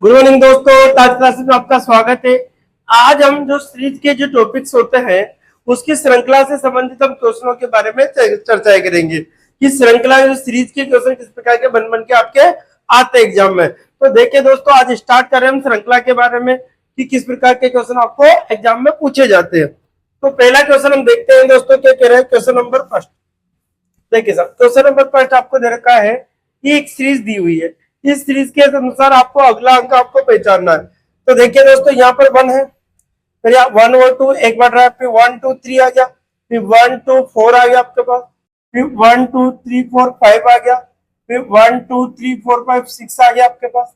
Good morning दोस्तों, आज classes में आपका स्वागत है। आज हम जो सीरीज के जो टॉपिक्स होते हैं उसकी श्रृंखला से संबंधित हम क्वेश्चनों के बारे में चर्चाएं करेंगे कि श्रृंखला जो सीरीज के क्वेश्चन किस प्रकार के बन के आपके आते एग्जाम में। तो देखिए दोस्तों, आज स्टार्ट कर रहे हैं हम श्रृंखला के बारे में कि किस प्रकार के क्वेश्चन आपको एग्जाम में पूछे जाते हैं। तो पहला क्वेश्चन हम देखते हैं दोस्तों, क्या कह रहे हैं क्वेश्चन नंबर फर्स्ट। देखिए सर, क्वेश्चन नंबर फर्स्ट आपको दे रखा है कि एक सीरीज दी हुई है, इस सीरीज के अनुसार आपको अगला अंक आपको पहचानना है। तो देखिए दोस्तों, यहाँ पर 1 है, फिर यहाँ 1 और 2 एक बार रहा, फिर 1 2 3 आ गया, फिर 1 2 4 आ गया आपके पास, फिर 1 2 3 4 5 आ गया, फिर 1 2 3 4 5 6 आ गया आपके पास,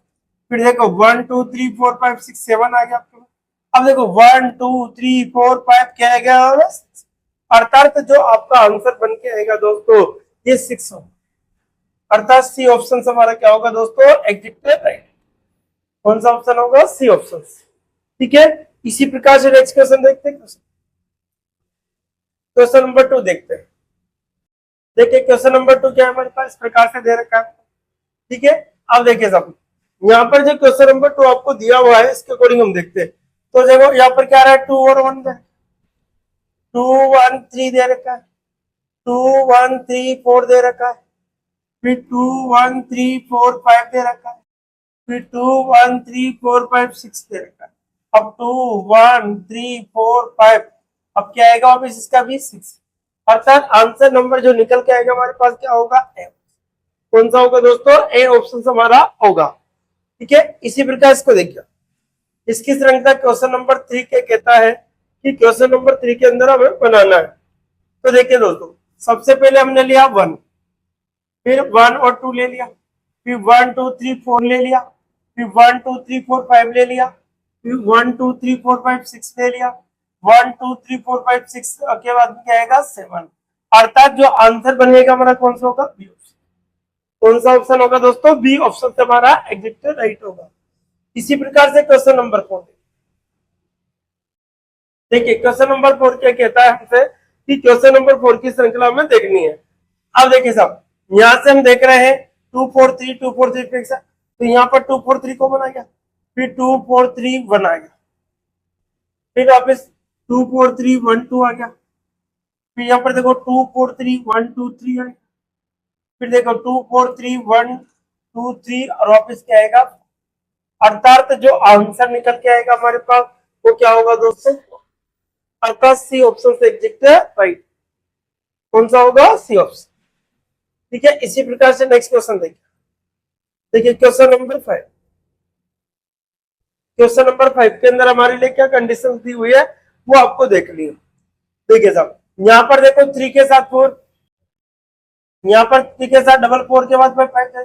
फिर देखो 1 2 3 4 5 6 7 आ गया आपके पास। अब देखो 1 2 3 4 5 क्या आ गया, अर्थात जो आपका आंसर बन के आएगा दोस्तों ये 6 होगा। अर्थात सी ऑप्शन हमारा क्या होगा दोस्तों, एग्जैक्ट राइट। कौन सा ऑप्शन होगा, सी ऑप्शन। ठीक है, इसी प्रकार से नेक्स्ट क्वेश्चन देखते हैं। क्वेश्चन नंबर 2 देखते हैं। देखिए क्वेश्चन नंबर 2 क्या है हमारे पास, इस प्रकार से दे रखा है। ठीक है, अब देखिए सब यहाँ पर जो क्वेश्चन नंबर 2 आपको दिया हुआ है इसके अकॉर्डिंग हम देखते हैं। तो देखो यहाँ पर क्या रहा है, 2 और 1 है, 2 1 3 दे रखा है, 2 1 3 4 दे रखा है, फिर 2 1 3 4 5 दे रखा है, फिर 2 1 3 4 5 6 दे रखा है। अब 2 1 3 4 5 अब क्या आएगा वापस इसका भी 6। अर्थात आंसर नंबर जो निकल के आएगा हमारे पास क्या होगा, ए। कौन सा होगा दोस्तों, ए ऑप्शन हमारा होगा। ठीक है, इसी प्रकार इसको देखिए, इसकी श्रृंखला क्वेश्चन नंबर 3 के कहता है कि क्वेश्चन नंबर 3 के अंदर हमें बनाना है। तो देखिए दोस्तों, सबसे पहले हमने लिया 1, फिर 1 और 2 ले लिया, फिर 1 2 3 4 ले लिया, फिर 1 2 3 4 5 ले लिया, फिर 1 2 3 4 5 6 ले लिया, 1 2 3 4 5 6 के बाद क्या आएगा 7। अर्थात जो आंसर बनेगा हमारा कौन सा होगा, बी ऑप्शन। कौन सा ऑप्शन होगा दोस्तों, बी ऑप्शन से हमारा एग्जैक्ट राइट होगा। इसी प्रकार से क्वेश्चन नंबर 4 देखिए, क्वेश्चन नंबर 4 क्या कहता है हमसे कि क्वेश्चन नंबर 4 की श्रृंखला में देखनी है। अब देखिए साहब, यहां से हम देख रहे हैं 2 4 3 2 4 3 फिक्स है, तो यहाँ पर 2 4 3 को बनाएगा, फिर 2 4 3 1 आ गया, फिर वापस 2 4 3 1 2 आ गया, फिर यहाँ पर देखो 2 4 3 1 2 3 आ गया, फिर देखो 2 4 3 1 2 3 और वापस क्या आएगा। अर्थात जो आंसर निकल के आएगा हमारे पास वो क्या होगा दोस्तों, अर्थात सी ऑप्शन से एग्जैक्ट है राइट। कौन सा होगा, सी ऑप्शन। ठीक है, इसी प्रकार से नेक्स्ट क्वेश्चन देखिए। देखिए क्वेश्चन नंबर 5, क्वेश्चन नंबर 5 के अंदर हमारे लिए क्या कंडीशन दी हुई है वो आपको देख लियो। देखिए साहब, यहाँ पर देखो 3 के साथ 4, यहाँ पर 3 के साथ डबल 4 के बाद 5 दे,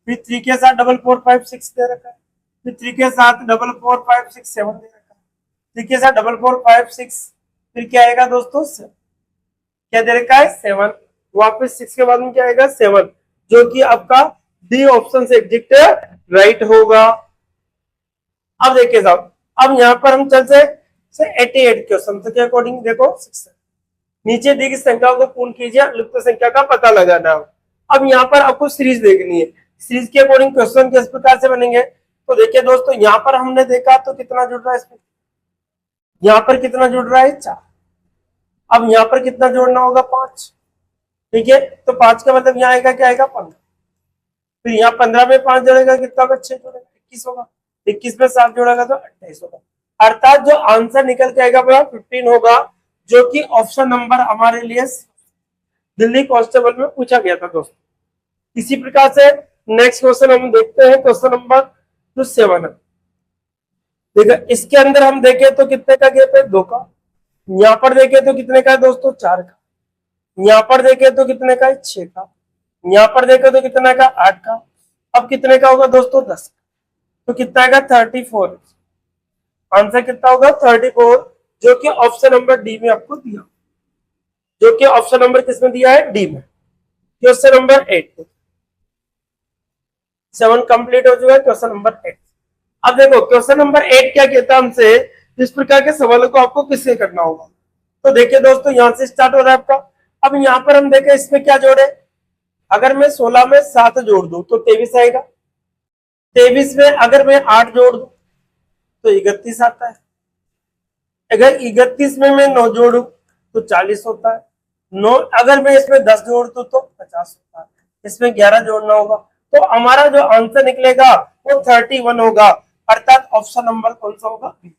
फिर 3 के साथ डबल 4 5 6 दे रखा है, फिर 3 के साथ डबल 4 5 6 7 दे रखा है, 3 के साथ डबल 4 5 6, फिर क्या आएगा दोस्तों, क्या दे रखा है 7, वापस 6 के बाद में क्या आएगा 7, जो कि आपका डी ऑप्शन से एग्जैक्ट राइट होगा। अब देखिए साहब, अब यहाँ पर हम चलते से 88 क्वेश्चन के अकॉर्डिंग देखो 6 नीचे दी गई संख्या को पूर्ण कीजिए, लुप्त संख्या का पता लगाना। अब यहाँ पर आपको सीरीज देखनी है, सीरीज के अकॉर्डिंग क्वेश्चन किस प्रकार से बनेंगे। तो देखिए दोस्तों, यहाँ पर हमने देखा तो कितना जुड़ रहा है इसमें, यहाँ पर कितना जुड़ रहा है 4, अब यहाँ पर कितना जोड़ना होगा 5। ठीक है, तो 5 का मतलब यहाँ आएगा क्या आएगा 15, फिर यहाँ 15 में 5 जोड़ेगा कितना होगा 6 जोड़ेगा 21 होगा, 21 में 7 जोड़ेगा तो 28 होगा। अर्थात जो आंसर निकल के आएगा वो 15 होगा, जो कि ऑप्शन नंबर हमारे लिए दिल्ली कांस्टेबल में पूछा गया था दोस्तों। इसी प्रकार से नेक्स्ट क्वेश्चन हम देखते हैं, क्वेश्चन नंबर जो 7 है। देखो इसके अंदर हम देखें तो कितने का गैप है, 2 का, यहाँ पर देखें तो कितने का है दोस्तों 4 का, यहाँ पर देखें तो कितने का है 6 का, यहाँ पर देखें तो कितना का 8 का, अब कितने का होगा दोस्तों 10 का, तो कितना आएगा 34। आंसर कितना होगा 34, जो कि ऑप्शन नंबर डी में आपको दिया, जो कि ऑप्शन नंबर किसमें दिया है, डी में। क्वेश्चन नंबर 8 7 कंप्लीट हो चुका है, क्वेश्चन नंबर 8। अब देखो क्वेश्चन नंबर 8 क्या कहता है हमसे, इस प्रकार के सवालों को आपको किससे करना होगा। तो देखिए दोस्तों, यहां से स्टार्ट हो रहा है आपका। अब यहाँ पर हम देखें इसमें क्या जोड़े, अगर मैं 16 में 7 जोड़ दूं तो 23 आएगा, 23 में अगर मैं 8 जोड़ दूं तो 31 आता है। अगर 31 में मैं 9 जोड़ू तो 40 होता है। 9 अगर मैं इसमें 10 जोड़ दूं तो 50 होता है। इसमें 11 जोड़ना होगा, तो हमारा जो आंसर निकलेगा वो 31 होगा। अर्थात ऑप्शन नंबर कौन सा होगा? बी।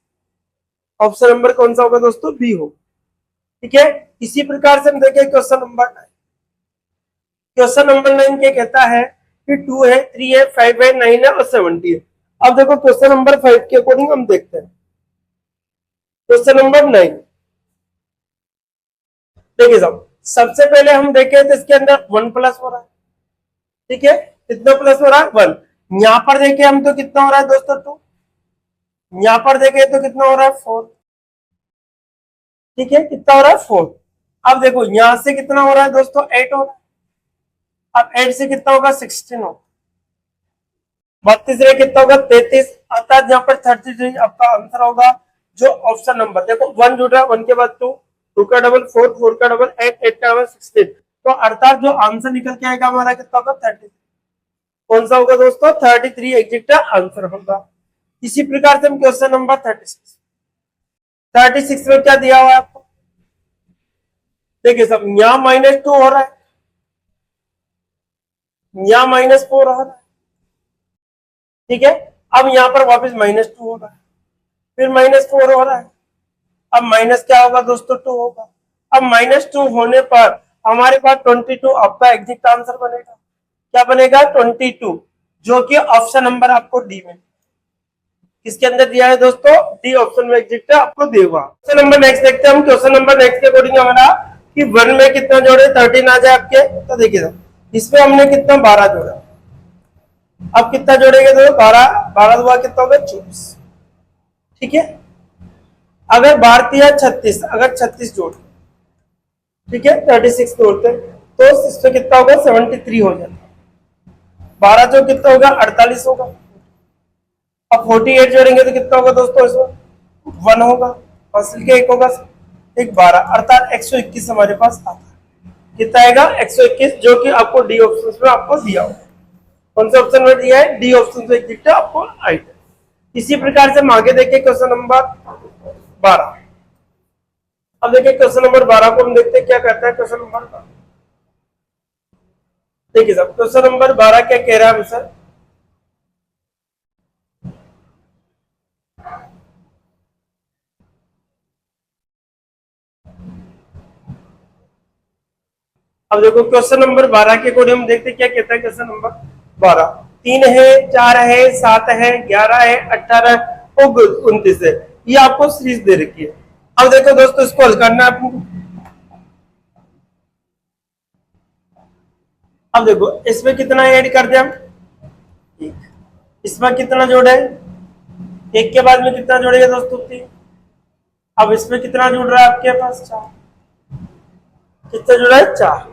ऑप्शन नंबर कौन सा होगा दोस्तों? बी हो। ठीक है, इसी प्रकार से हम देखें क्वेश्चन नंबर 9। क्वेश्चन नंबर 9 क्या कहता है कि 2 है, 3 है, 5 है, 9 है और 70 है। अब देखो क्वेश्चन नंबर 5 के अकॉर्डिंग हम देखते हैं। क्वेश्चन नंबर 9 देखिए साहब, सबसे पहले हम देखें तो इसके अंदर 1 प्लस हो रहा है। ठीक है, कितना प्लस हो रहा है? 1। यहां पर देखें हम तो कितना हो रहा है दोस्तों? 2। यहां पर देखें तो कितना हो रहा है? 4। ठीक है, कितना हो रहा है? 4। अब देखो यहां से कितना हो रहा है दोस्तों? 8 हो रहा है। अब 8 से कितना होगा? 16 होगा। 32 से कितना होगा? 33। अर्थात यहाँ पर 33 आपका आंसर होगा। जो ऑप्शन नंबर देखो 1 जुड़ रहा है, 1 के बाद 2, 2 का डबल 4, 4 का डबल 8, 8 का डबल 16। तो अर्थात जो आंसर निकल के आएगा हमारा कितना होगा? 33। कौन सा होगा दोस्तों? 33 एग्जैक्ट आंसर होगा। इसी प्रकार से हम क्वेश्चन नंबर 36 में क्या दिया हुआ है आपको? देखिए सब, यहाँ -2 हो रहा है, यहाँ -4 हो रहा है। ठीक है, अब यहाँ पर वापस -2 हो रहा है, फिर -4 हो रहा है। अब माइनस क्या होगा दोस्तों? 2 होगा। अब -2 होने पर हमारे पास 22 आपका एग्जैक्ट आंसर बनेगा। क्या बनेगा? 22, जो कि ऑप्शन नंबर आपको डी में, किसके अंदर दिया है दोस्तों? डी ऑप्शन में एग्जैक्ट आपको देगा। क्वेश्चन नंबर नेक्स्ट देखते हैं हम। क्वेश्चन नंबर नेक्स्ट के अकॉर्डिंग हमारा कि 1 में कितना जोड़े 13 आ जाए आपके, तो देखिए इसमें हमने कितना 12 जोड़ा। अब कितना जोड़ेंगे तो 12 हुआ कितना होगा? 24। ठीक है, अगर 12 या 36, अगर 36 जोड़, ठीक है 36 जोड़ते तो इसमें कितना होगा? 73 हो जाता। 12 जो कितना होगा? 48 होगा। अब 48 जोड़ेंगे तो कितना होगा दोस्तों? इसमें 1 होगा, हासिल के 1 होगा, 1 12, अर्थात 121 हमारे पास आता है। कितना आएगा? 121, जो कि आपको डी ऑप्शन में आपको दिया होगा। कौन से ऑप्शन में दिया है? डी ऑप्शन से एग्जैक्ट आपको आएगा। इसी प्रकार से हम आगे देखिए क्वेश्चन नंबर 12। अब देखिए क्वेश्चन नंबर 12 को हम देखते हैं क्या कहता है क्वेश्चन नंबर 12। देखिए साहब, क्वेश्चन नंबर 12 क्या कह रहा है हमसे? अब देखो क्वेश्चन नंबर 12 के अकॉर्डिंग हम देखते हैं क्या कहता है क्वेश्चन नंबर 12। 3 है, 4 है, 7 है, 11 है, 18 और 29 है। ये आपको सीरीज दे रखी है। अब देखो दोस्तों, इसको हल करना है आपको। अब देखो इसमें कितना ऐड कर दिया हम? 1। इसमें कितना जोड़े? 1 के बाद में कितना जोड़ेगा दोस्तों? 3। अब इसमें कितना जुड़ रहा है आपके पास? 4। कितना जुड़ा है? 4।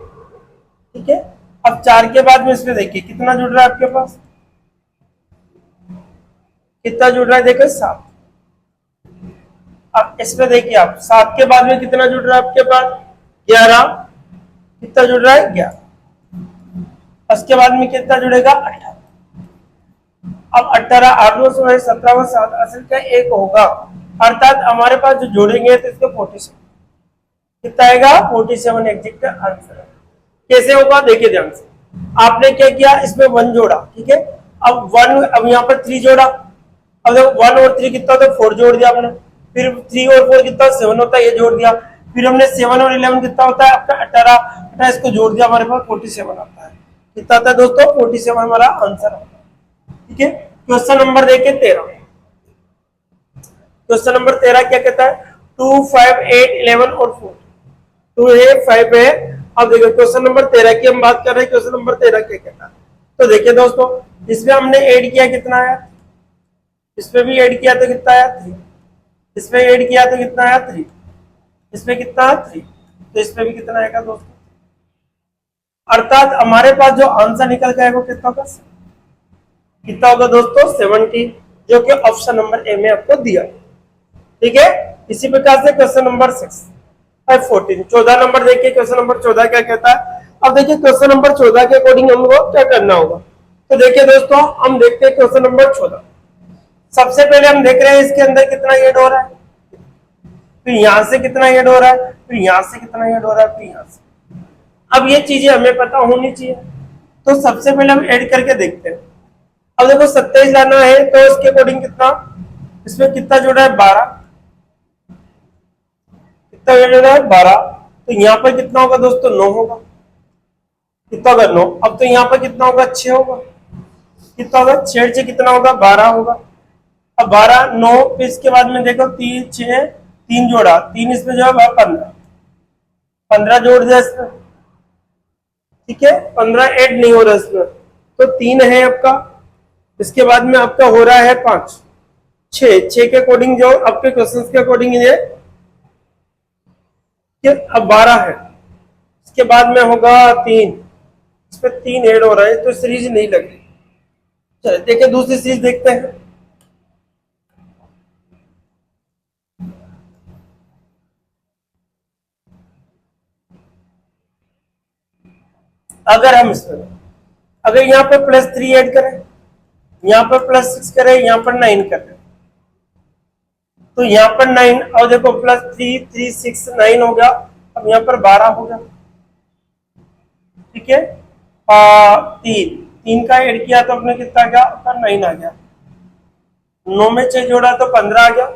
ठीक है, अब 4 के बाद में इसमें देखिए कितना जुड़ रहा है आपके पास? कितना जुड़ रहा है? देखो 7। अब इसमें देखिए आप 7 के बाद में कितना जुड़ रहा है आपके पास? 11। कितना जुड़ रहा है? 11। उसके बाद में कितना जुड़ेगा? 18। अब 18 8 2 17 7 असल का 1 होगा। अर्थात हमारे पास जो जोड़ेंगे तो इसके 47। कितना आएगा? 47 एग्जैक्ट आंसर। कैसे होगा देखिए ध्यान से। आपने क्या किया? इसमें 1 जोड़ा, ठीक है। अब 1, अब यहाँ पर 3 जोड़ा। अब देखो 1 और 3 कितना होता है? 4 जोड़ दिया हमने। फिर 3 और 4 कितना? 7 होता है, ये जोड़ दिया। फिर हमने 7 और 11 कितना होता है आपका? 18 इसको जोड़ दिया, हमारे पास 47 आता है। कितना आता है दोस्तों? 47 हमारा आंसर आता है। ठीक है, क्वेश्चन नंबर देखिए 13। क्वेश्चन नंबर 13 क्या कहता है? 2 5 8 11 और 4। 2 है, 5 है। अब देखो क्वेश्चन नंबर 13 की हम बात कर रहे हैं। क्वेश्चन नंबर 13 क्या कहता है? तो देखिए दोस्तों, इसमें हमने ऐड किया, कितना आया? इसमें भी ऐड किया तो कितना आया? 3। इसमें ऐड किया तो कितना आया? 3। इसमें कितना आया? 3। तो इसमें भी कितना आएगा दोस्तों? अर्थात हमारे पास जो आंसर निकल के आएगा वो कितना होगा? कितना होगा दोस्तों? 70, जो कि ऑप्शन नंबर ए में आपको दिया। ठीक है, इसी प्रकार से क्वेश्चन नंबर 14 14 नंबर देखिए। क्वेश्चन नंबर 14 क्या कहता है? अब देखिए क्वेश्चन नंबर 14 के अकॉर्डिंग हमको क्या करना होगा। तो देखिए दोस्तों, हम देखते हैं क्वेश्चन नंबर 14। सबसे पहले हम देख रहे हैं इसके अंदर कितना ऐड हो रहा है, फिर यहां से कितना ऐड हो रहा है, फिर यहां से कितना ऐड हो रहा है, फिर यहां से। अब ये चीजें हमें पता होनी चाहिए, तो सबसे पहले हम ऐड करके देखते हैं। अब देखो 27 लाना है तो इसके अकॉर्डिंग कितना, इसमें कितना जोड़ा है 12, कितना जोड़ा है 12, तो यहाँ पर कितना होगा दोस्तों 9 होगा, कितना होगा 9। अब तो यहाँ पर कितना होगा 6 होगा, कितना होगा 6 से कितना होगा 12 होगा। अब 12 9, फिर इसके बाद में देखो 3 6 3 जोड़ा, 3 इसमें जो है 15, 15 जोड़ दिया इसमें, ठीक है, 15 ऐड नहीं हो रहा इसमें, तो 3 है आपका। इसके बाद में आपका हो रहा है 5 6 के अकॉर्डिंग जो आपके क्वेश्चन के अकॉर्डिंग ये अब 12 है। इसके बाद में होगा 3, इस पे 3 ऐड हो रहा है, तो सीरीज नहीं लग रही। चलिए देखिए दूसरी सीरीज देखते हैं। अगर हम इसमें अगर यहाँ पर +3 ऐड करें, यहाँ पर +6 करें, यहाँ पर 9 करें, तो यहाँ पर 9 और देखो +3 3 6 9 हो गया। अब यहाँ पर 12 हो गया, ठीक है। 3 का ऐड किया तो अपने कितना आ गया, आपका 9 आ गया। 9 में 6 जोड़ा तो 15 आ गया।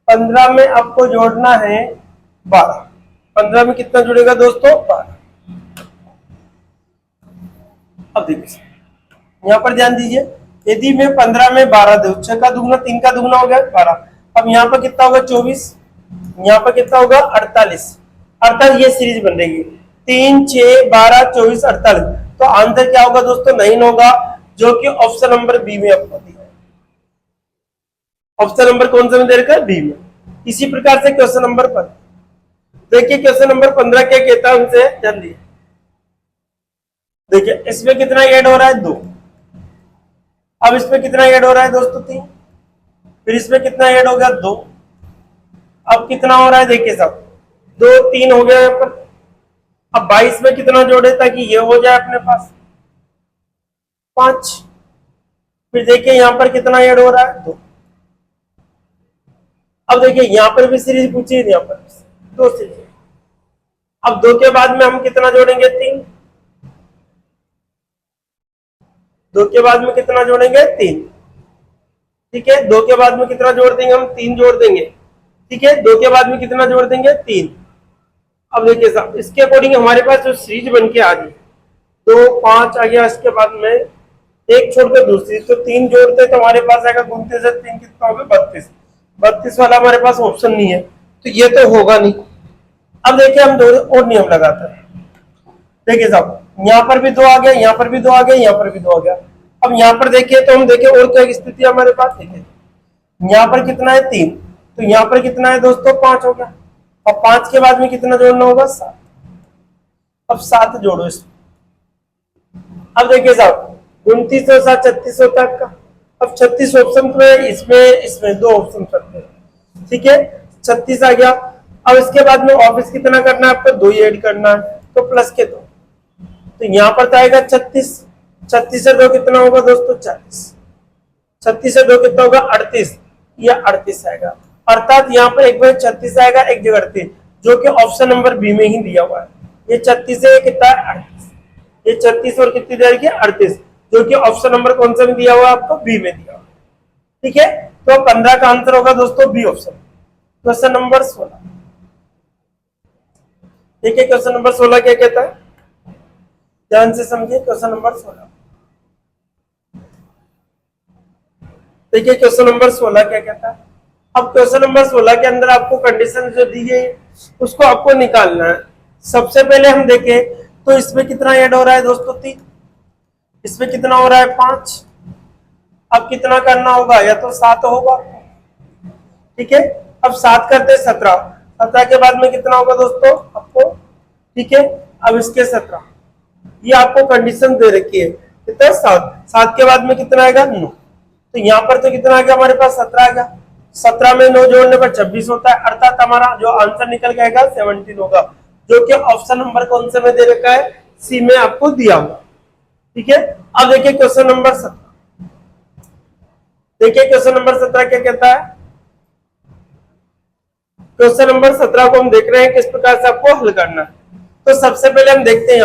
15 में आपको जोड़ना है 12। 15 में कितना जुड़ेगा दोस्तों 12। अब देखिए यहाँ पर ध्यान दीजिए, यदि मैं 15 में 12 दो, 6 का दुगना 3 का दुगना हो गया 12। अब यहाँ पर कितना होगा 24, यहाँ पर कितना होगा 48। अर्थात ये सीरीज बनेगी 3 6 12 24 48। तो आंसर क्या होगा दोस्तों 9 होगा, जो कि ऑप्शन नंबर बी में आपको दिया है। ऑप्शन नंबर कौन सा में दे रखा है, बी में। इसी प्रकार से क्वेश्चन नंबर 15 देखिए, क्वेश्चन नंबर 15 क्या कहता है हमसे, ध्यान दिए। देखिए इसमें कितना ऐड हो रहा है 2, अब इसमें कितना ऐड हो रहा है दोस्तों 3, फिर इसमें कितना ऐड हो गया 2, अब कितना हो रहा है देखिए साहब 2 3 हो गया यहाँ पर। अब 22 में कितना जोड़े ताकि ये हो जाए अपने पास 5, फिर देखिए यहाँ पर कितना ऐड हो रहा है 2। अब देखिए यहाँ पर भी सीरीज पूछी है, यहाँ पर 2 सीरीज। अब 2 के बाद में हम कितना जोड़ेंगे 3, 2 के बाद में कितना जोड़ेंगे 3, ठीक है। 2 के बाद में कितना जोड़ देंगे हम 3 जोड़ देंगे, ठीक है। 2 के बाद में कितना जोड़ देंगे 3। अब देखिए साहब इसके अकॉर्डिंग हमारे पास जो सीरीज बन के आ गई 2 5 आ गया। इसके बाद में एक छोड़कर दूसरी, तो 3 जोड़ते तो हमारे पास आएगा 29 से 3 कितना होगा 32। 32 वाला हमारे पास ऑप्शन नहीं है, तो ये तो होगा नहीं। अब देखिए हम 2 और नियम लगाते हैं। देखिए साहब यहाँ पर भी 2 आ गया, यहाँ पर भी 2 आ गया, यहाँ पर भी 2 आ गया। अब यहाँ पर देखिए तो हम देखिए और क्या स्थिति है हमारे पास। देखिए यहाँ पर कितना है 3, तो यहाँ पर कितना है दोस्तों 5 हो गया। और 5 के बाद में कितना जोड़ना होगा 7। अब 7 जोड़ो इसमें। अब देखिए साहब 29 और 7 36 होता है आपका। अब 36 ऑप्शन में इसमें 2 ऑप्शन करते हैं, ठीक है। 36 आ गया। अब इसके बाद में ऑफिस कितना करना है आपको 2 ही ऐड करना है, तो प्लस के 2, तो यहाँ पर तो आएगा 36। 36 से 2 कितना होगा दोस्तों 40। 36 से 2 कितना होगा 38, या 38 आएगा। अर्थात यहाँ पर एक बार 36 आएगा, एक जगह 38, जो कि ऑप्शन नंबर बी में ही दिया हुआ है। ये 36 है, कितना है 38, ये 36 और कितनी देर की 38, जो कि ऑप्शन नंबर कौन सा में दिया हुआ है आपको बी में दिया हुआ है, ठीक है। तो 15 का आंसर होगा दोस्तों बी ऑप्शन। क्वेश्चन नंबर 16 देखिए, क्वेश्चन नंबर 16 क्या कहता है, ध्यान से समझिए। क्वेश्चन नंबर 16 देखिए, क्वेश्चन नंबर 16 क्या कहता है। अब क्वेश्चन नंबर 16 के अंदर आपको कंडीशन जो दी गई है उसको आपको निकालना है। सबसे पहले हम देखें तो इसमें कितना ऐड हो रहा है दोस्तों 3, इसमें कितना हो रहा है 5। अब कितना करना होगा, या तो 7 होगा, ठीक है। अब 7 करते 17, 17 के बाद में कितना होगा दोस्तों आपको, ठीक है। अब इसके 17, ये आपको कंडीशन दे रखी है कितना 7। 7 के बाद में कितना आएगा 9, तो यहाँ पर तो कितना आ गया हमारे पास 17 आ गया। 17 में 9 जोड़ने पर 26 होता है, अर्थात हमारा जो आंसर निकल जाएगा 17 होगा, जो कि ऑप्शन नंबर कौन से में दे रखा है सी में आपको दिया हुआ, ठीक है। अब देखिए क्वेश्चन नंबर 17। देखिए क्वेश्चन नंबर 17 क्या कहता है। क्वेश्चन नंबर 17 को हम देख रहे हैं किस प्रकार से आपको हल करना है। तो सबसे पहले हम देखते हैं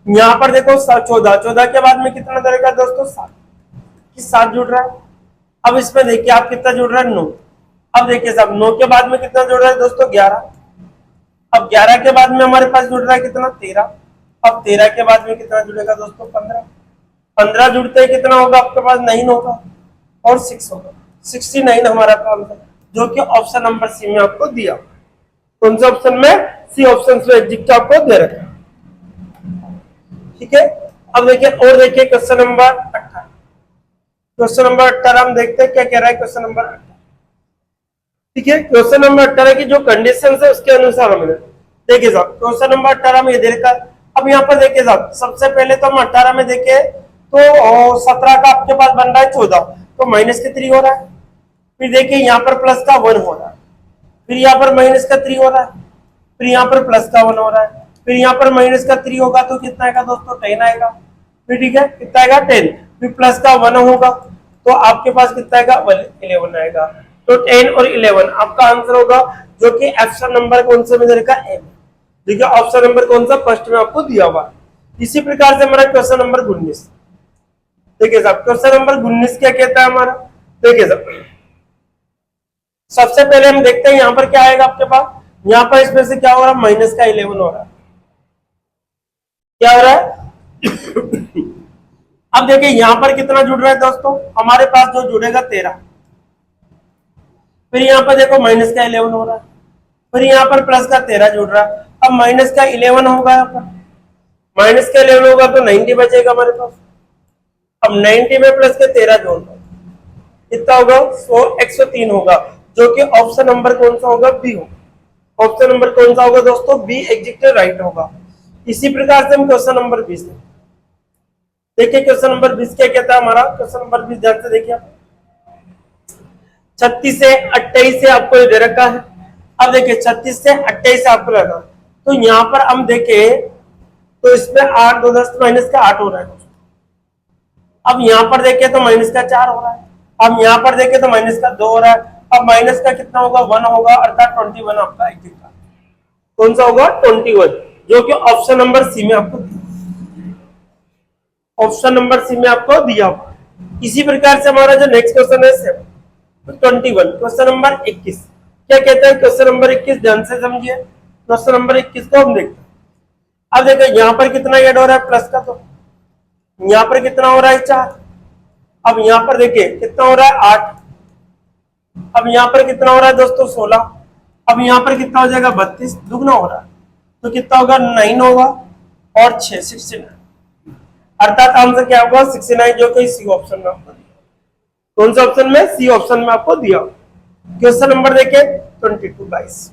यहाँ पर देखो 14, 14 के बाद में कितना जुड़ेगा दोस्तों 7, 7 जुड़ रहा है। अब इसमें देखिए आप कितना जुड़ रहा है 9। अब देखिए साहब 9 के बाद में कितना जुड़ रहा है दोस्तों 11। अब 11 के बाद में हमारे पास जुड़ रहा है कितना 13। अब 13 के बाद में कितना जुड़ेगा दोस्तों 15। 15 जुड़ते ही कितना होगा आपके पास 9 होगा और 6 होगा, 69 हमारा काम है, जो कि ऑप्शन नंबर सी में आपको दिया। कौन से ऑप्शन में? सी ऑप्शन में एग्जिट आपको दे रखा है। ठीक है। अब देखिए और देखिए क्वेश्चन नंबर 18। क्वेश्चन नंबर 18 हम देखते हैं क्या कह रहा है क्वेश्चन नंबर 18। ठीक है। क्वेश्चन नंबर 18 की जो कंडीशन है उसके अनुसार हमने देखिए साहब क्वेश्चन नंबर 18 में ये दे रखा। अब यहाँ पर देखिए साहब सबसे पहले तो हम 18 में देखे तो 17 का आपके पास बन रहा है 14, तो माइनस का 3 हो रहा है। फिर देखिए यहाँ पर प्लस का 1 हो रहा है, फिर यहाँ पर माइनस का 3 हो रहा है, फिर यहाँ पर प्लस का 1 हो रहा है, फिर यहाँ पर माइनस का 3 होगा तो कितना आएगा दोस्तों 10 आएगा। फिर ठीक है कितना आएगा 10, फिर प्लस का 1 होगा तो आपके पास कितना आएगा 11 आएगा। तो 10 और 11 आपका आंसर होगा, जो कि ऑप्शन नंबर कौन सा में देगा एम। देखिए ऑप्शन नंबर कौन सा फर्स्ट में आपको दिया हुआ। इसी प्रकार से हमारा क्वेश्चन नंबर 19। देखिए साहब क्वेश्चन नंबर 19 क्या कहता है हमारा। देखिए साहब सबसे पहले हम देखते हैं यहाँ पर क्या आएगा आपके पास। यहाँ पर इसमें से क्या हो रहा है माइनस का 11 हो रहा है। क्या हो रहा है अब देखिए यहाँ पर कितना जुड़ रहा है दोस्तों हमारे पास जो जुड़ेगा 13। फिर यहाँ पर देखो माइनस का 11 हो रहा है, फिर यहाँ पर प्लस का 13 जुड़ रहा है। अब माइनस का 11 होगा, यहाँ पर माइनस का 11 होगा तो 90 बचेगा हमारे पास। अब 90 में प्लस के 13 जोड़ दो कितना होगा 103 होगा, जो कि ऑप्शन नंबर कौन सा होगा बी होगा। ऑप्शन नंबर कौन सा होगा दोस्तों बी एग्जैक्ट राइट होगा। इसी प्रकार से हम क्वेश्चन नंबर 20 देखिए। क्वेश्चन नंबर 20 क्या कहता है हमारा। क्वेश्चन नंबर 20 ध्यान से देखिए 36 से 28 से आपको दे रखा है। अब देखिए 36 से 28 से आपको लगा तो यहाँ पर हम देखे तो इसमें 8 2 10 माइनस का 8 हो रहा है। अब यहाँ पर देखे तो माइनस का 4 हो रहा है। अब यहाँ पर देखे तो माइनस का 2 हो रहा है। अब माइनस का कितना होगा 1 होगा, अर्थात 21 आपका एग्जिट का कौन सा होगा 21, जो कि ऑप्शन नंबर सी में आपको ऑप्शन नंबर सी में आपको दिया हुआ। इसी प्रकार से हमारा जो नेक्स्ट क्वेश्चन है 21। क्वेश्चन नंबर 21 क्या कहता है। क्वेश्चन नंबर 21 ध्यान से समझिए। क्वेश्चन नंबर 21 को हम देखते हैं। अब देखो यहाँ पर कितना ऐड हो रहा है प्लस का, तो यहाँ पर कितना हो रहा है 4। अब यहाँ पर देखिए कितना हो रहा है 8। अब यहाँ पर कितना हो रहा है दोस्तों 16। अब यहाँ पर कितना हो जाएगा 32, दुगना हो रहा है तो कितना होगा 9 होगा और 6 69, अर्थात आंसर क्या होगा 69, जो कि सी ऑप्शन में आपको दिया। कौन सा ऑप्शन में? सी ऑप्शन में आपको दिया। क्वेश्चन नंबर देखिए 22।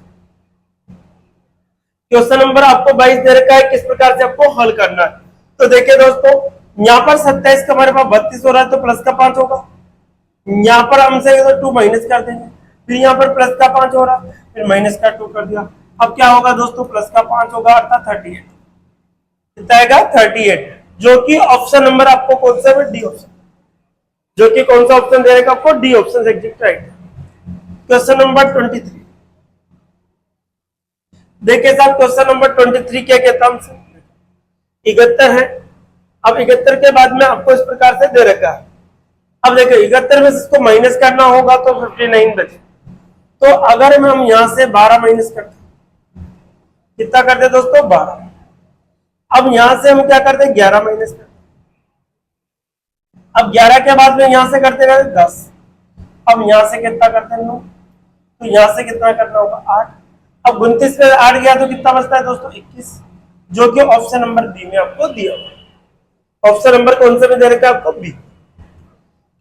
क्वेश्चन नंबर आपको 22 दे रखा है, किस प्रकार से आपको हल करना है। तो देखिए दोस्तों यहाँ पर 27 का हमारे पास 32 हो रहा है तो प्लस का 5 होगा। यहाँ पर हमसे 2 माइनस कर देंगे, फिर यहाँ पर प्लस का 5 हो रहा है, फिर माइनस का 2 कर दिया। अब क्या होगा दोस्तों प्लस का 5 होगा, अर्थात 38 कितना आएगा 38, जो कि ऑप्शन नंबर आपको कौन सा है डी ऑप्शन, जो कि कौन सा ऑप्शन दे रखा आपको D option exact right. Question number 23 देखिए साहब। क्वेश्चन नंबर 23 क्या कहता हमसे 71 है। अब 71 के बाद में आपको इस प्रकार से दे रखा है। अब देखिए 71 में इसको माइनस करना होगा तो 59 बचे। तो अगर हम यहाँ से 12 माइनस करते कितना करते दोस्तों 12। अब यहां से हम क्या करते 11 माइनस करते। अब 11 के बाद में यहां से करते गए 10। अब यहां से कितना करते हैं 9, तो यहां से कितना करना होगा 8। अब 29 पे 8 गया तो कितना बचता है दोस्तों 21, जो कि ऑप्शन नंबर बी में आपको दिया हुआ। ऑप्शन नंबर कौन सा में दे रखा है आपको बी।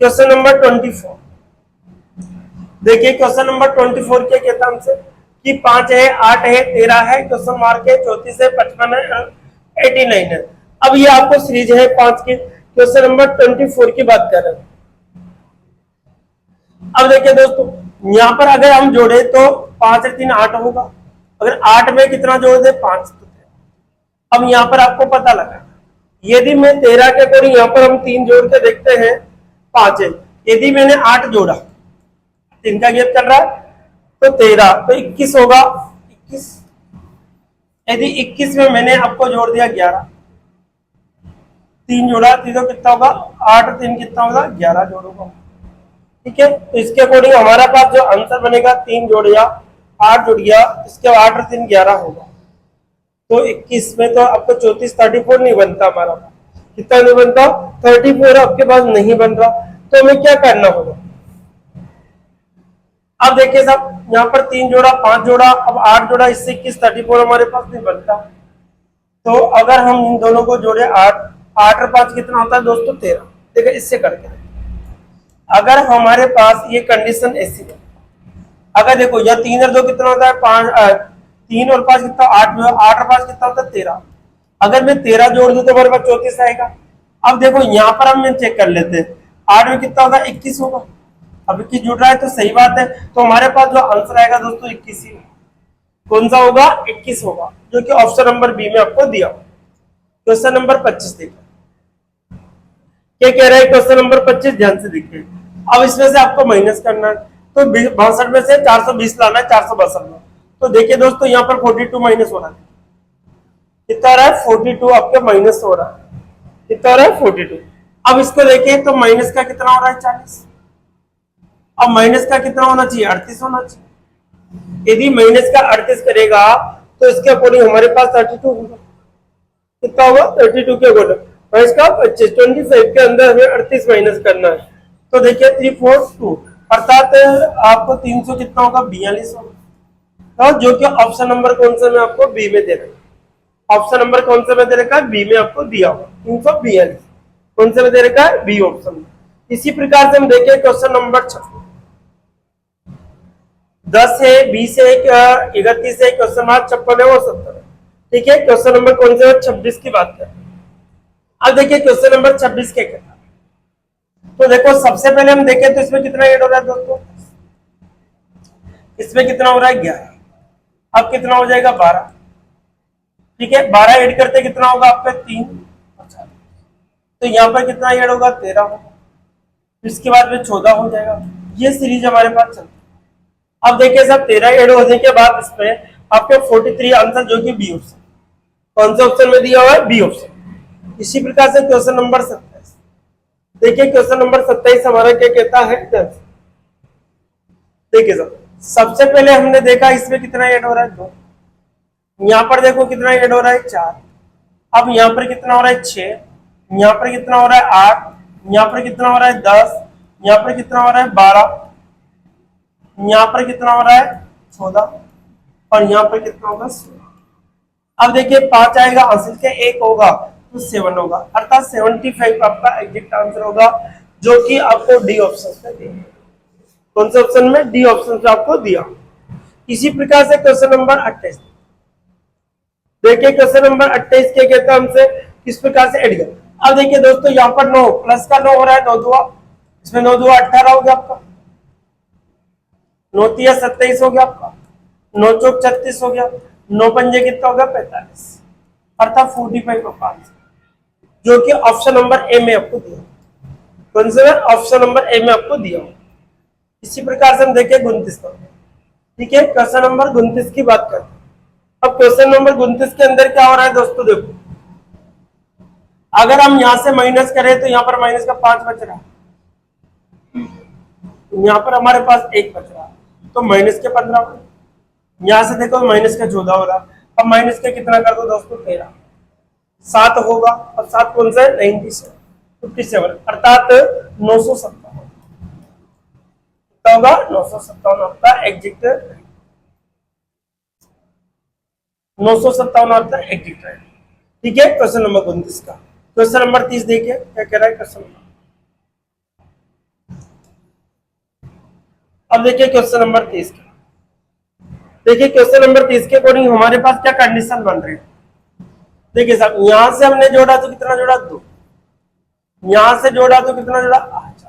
क्वेश्चन नंबर 24 देखिए। क्वेश्चन नंबर 24 क्या कहता है हमसे कि 5 है 8 है 13 है क्वेश्चन मार्क है 34 है 55 है 89 है। अब ये आपको सीरीज है 5 की। क्वेश्चन नंबर 24 की बात कर रहे हैं। अब देखिए दोस्तों यहाँ पर अगर हम जोड़े तो 5 3 8 होगा। अगर 8 में कितना जोड़ दे 5 तो। अब यहाँ पर आपको पता लगा यदि मैं 13 के अकॉर्डिंग यहाँ पर हम 3 जोड़ के देखते हैं 5 है। यदि मैंने 8 जोड़ा, 3 का गैप चल रहा है तो 13 तो 21 होगा। 21 यदि 21 में मैंने आपको जोड़ दिया 11, 3 जोड़ा, तो कितना होगा 8 3 कितना होगा 11 जोड़ूंगा। ठीक है, तो इसके अकॉर्डिंग हमारा पास जो आंसर बनेगा 3 जोड़ गया 8 जुड़ गया, इसके 8 और 3 11 होगा। तो 21 में तो आपको 34 34 नहीं बनता, हमारा कितना नहीं बनता 34 आपके पास नहीं बन रहा। तो हमें क्या करना होगा, अब देखिए साहब यहाँ पर 3 जोड़ा 5 जोड़ा अब 8 जोड़ा, इससे 21 34 हमारे पास नहीं बनता। तो अगर हम इन दोनों को जोड़े 8 8 और 5 कितना होता है दोस्तों 13। देखिए इससे करके अगर हमारे पास ये कंडीशन ऐसी है, अगर देखो यह 3 और 2 कितना होता है 5, 3 और 5 कितना 8 8 और 5 कितना होता है 13। अगर मैं 13 जोड़ दूं तो हमारे पास 34 आएगा। अब देखो यहाँ पर हम चेक कर लेते हैं 8 में कितना होगा 21 होगा। अब 21 जुड़ रहा है तो सही बात है, तो हमारे पास जो आंसर आएगा दोस्तों 21 ही कौन सा होगा 21 होगा, जो कि ऑप्शन नंबर बी में आपको दिया। क्वेश्चन नंबर 25 देखिए क्या कह रहा है, क्वेश्चन नंबर 25 ध्यान से देखिए। अब इसमें से आपको माइनस करना है, तो 62 में से 420 लाना है 462 में। तो देखिए दोस्तों यहाँ पर 42 माइनस हो रहा है, कितना हो रहा है 42 आपके माइनस हो रहा है, कितना हो रहा है 42। अब इसको देखिए तो माइनस का कितना हो रहा है 40, अब माइनस का कितना होना चाहिए 38 होना चाहिए। यदि माइनस का 38 करेगा तो इसके अकॉर्डिंग हमारे पास 32 होगा, कितना होगा 32 के अकॉर्डिंग। इसका 25 के अंदर हमें 38 माइनस करना है। तो देखिए 342 अर्थात आपको 300 कितना होगा 42 होगा, तो जो कि ऑप्शन नंबर कौन सा मैं आपको बी में दे रहा हूँ, ऑप्शन नंबर कौन सा में दे रखा है बी में आपको दिया होगा 342 कौन से में दे रखा है बी ऑप्शन में। इसी प्रकार से हम देखें क्वेश्चन नंबर 10 है 20 है 31 है क्वेश्चन नंबर 56 है वो 70 है। ठीक है, क्वेश्चन नंबर कौन सा है 26 की बात करें। अब देखिए क्वेश्चन नंबर 26 क्या कहता है, तो देखो सबसे पहले हम देखें तो इसमें कितना ऐड हो रहा है दोस्तों, इसमें कितना हो रहा है 11, अब कितना हो जाएगा 12। ठीक है, 12 ऐड करते कितना होगा आपका 3, तो यहाँ पर कितना ऐड होगा 13 होगा, इसके बाद में 14 हो जाएगा। ये सीरीज हमारे पास चलती है। अब देखिए सब 13 ऐड होने के बाद इसमें आपके 43 आंसर, जो कि बी ऑप्शन, कौन से ऑप्शन में दिया हुआ है बी ऑप्शन। इसी प्रकार से क्वेश्चन नंबर 27 देखिए, क्वेश्चन नंबर 27 हमारा क्या कहता है। देखिए सर सबसे पहले हमने देखा इसमें कितना ऐड हो रहा है 2, यहाँ पर देखो कितना ऐड हो रहा है 4, अब यहाँ पर कितना हो रहा है 6, यहाँ पर कितना हो रहा है 8, यहाँ पर कितना हो रहा है 10, यहाँ पर कितना हो रहा है 12, यहाँ पर कितना हो रहा है 14 और यहाँ पर कितना होगा 16। अब देखिए 5 आएगा हासिल के 1 होगा तो 7 होगा, अर्थात 75 आपका एग्जैक्ट आंसर होगा, जो कि आपको डी ऑप्शन में दिया। कौन से ऑप्शन में डी ऑप्शन से आपको दिया। इसी प्रकार से क्वेश्चन नंबर 28 देखिए, क्वेश्चन नंबर 28 क्या कहता है हमसे, किस प्रकार से ऐड कर। अब देखिए दोस्तों यहाँ पर 9 प्लस का 9 हो रहा है 9 दुआ, इसमें 9 दुआ 18 हो गया आपका, 9 तिया 27 हो गया आपका, 9 चौक 36 हो गया, 9 पंजे कितना हो गया 45, अर्थात 45 का आंसर, जो कि ऑप्शन नंबर ए में आपको दिया। कौन से ऑप्शन नंबर ए में आपको दिया। इसी प्रकार से हम देखें 29 का। ठीक है, क्वेश्चन नंबर 29 की बात करते हैं। अब क्वेश्चन नंबर 29 के अंदर क्या हो रहा है दोस्तों, देखो अगर हम यहां से माइनस करें तो यहाँ पर माइनस का 5 बच रहा है, यहाँ पर हमारे पास 1 बच रहा है, तो माइनस के 15, यहां से देखो माइनस का 14 हो रहा है। अब माइनस के कितना कर दो दोस्तों 13, 7 होगा, और 7 कौन सा है 57, अर्थात 957 होगा, 957 आपका एग्जैक्ट 957 आपका एग्जैक्ट है। ठीक है, क्वेश्चन नंबर 29 का। क्वेश्चन नंबर 30 देखिए क्या कह रहा है क्वेश्चन नंबर। अब देखिए क्वेश्चन नंबर 30 का। देखिए क्वेश्चन नंबर 30 के अकॉर्डिंग हमारे पास क्या कंडीशन बन रही है। देखिए साहब यहां से हमने जोड़ा तो कितना जोड़ा 2, यहां से जोड़ा तो कितना जोड़ा 8,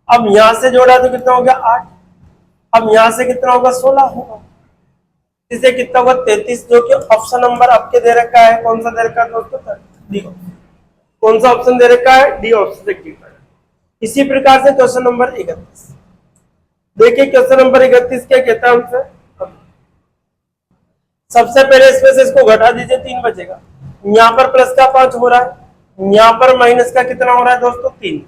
अब यहां से जोड़ा तो कितना हो गया 8, अब यहां से कितना होगा 16 होगा, इसे कितना होगा 33, जो कि ऑप्शन नंबर आपके दे रखा है, कौन सा दे रखा है दोस्तों डी ऑप्शन। कौन सा ऑप्शन दे रखा है? D option rectifier. इसी प्रकार से क्वेश्चन नंबर 31 देखिए। क्वेश्चन नंबर 31 क्या कहता है हमसे? सबसे पहले इसमें से इसको घटा दीजिए, 3 बचेगा। यहाँ पर प्लस का 5 हो रहा है, यहाँ पर माइनस का कितना हो रहा है दोस्तों? 3।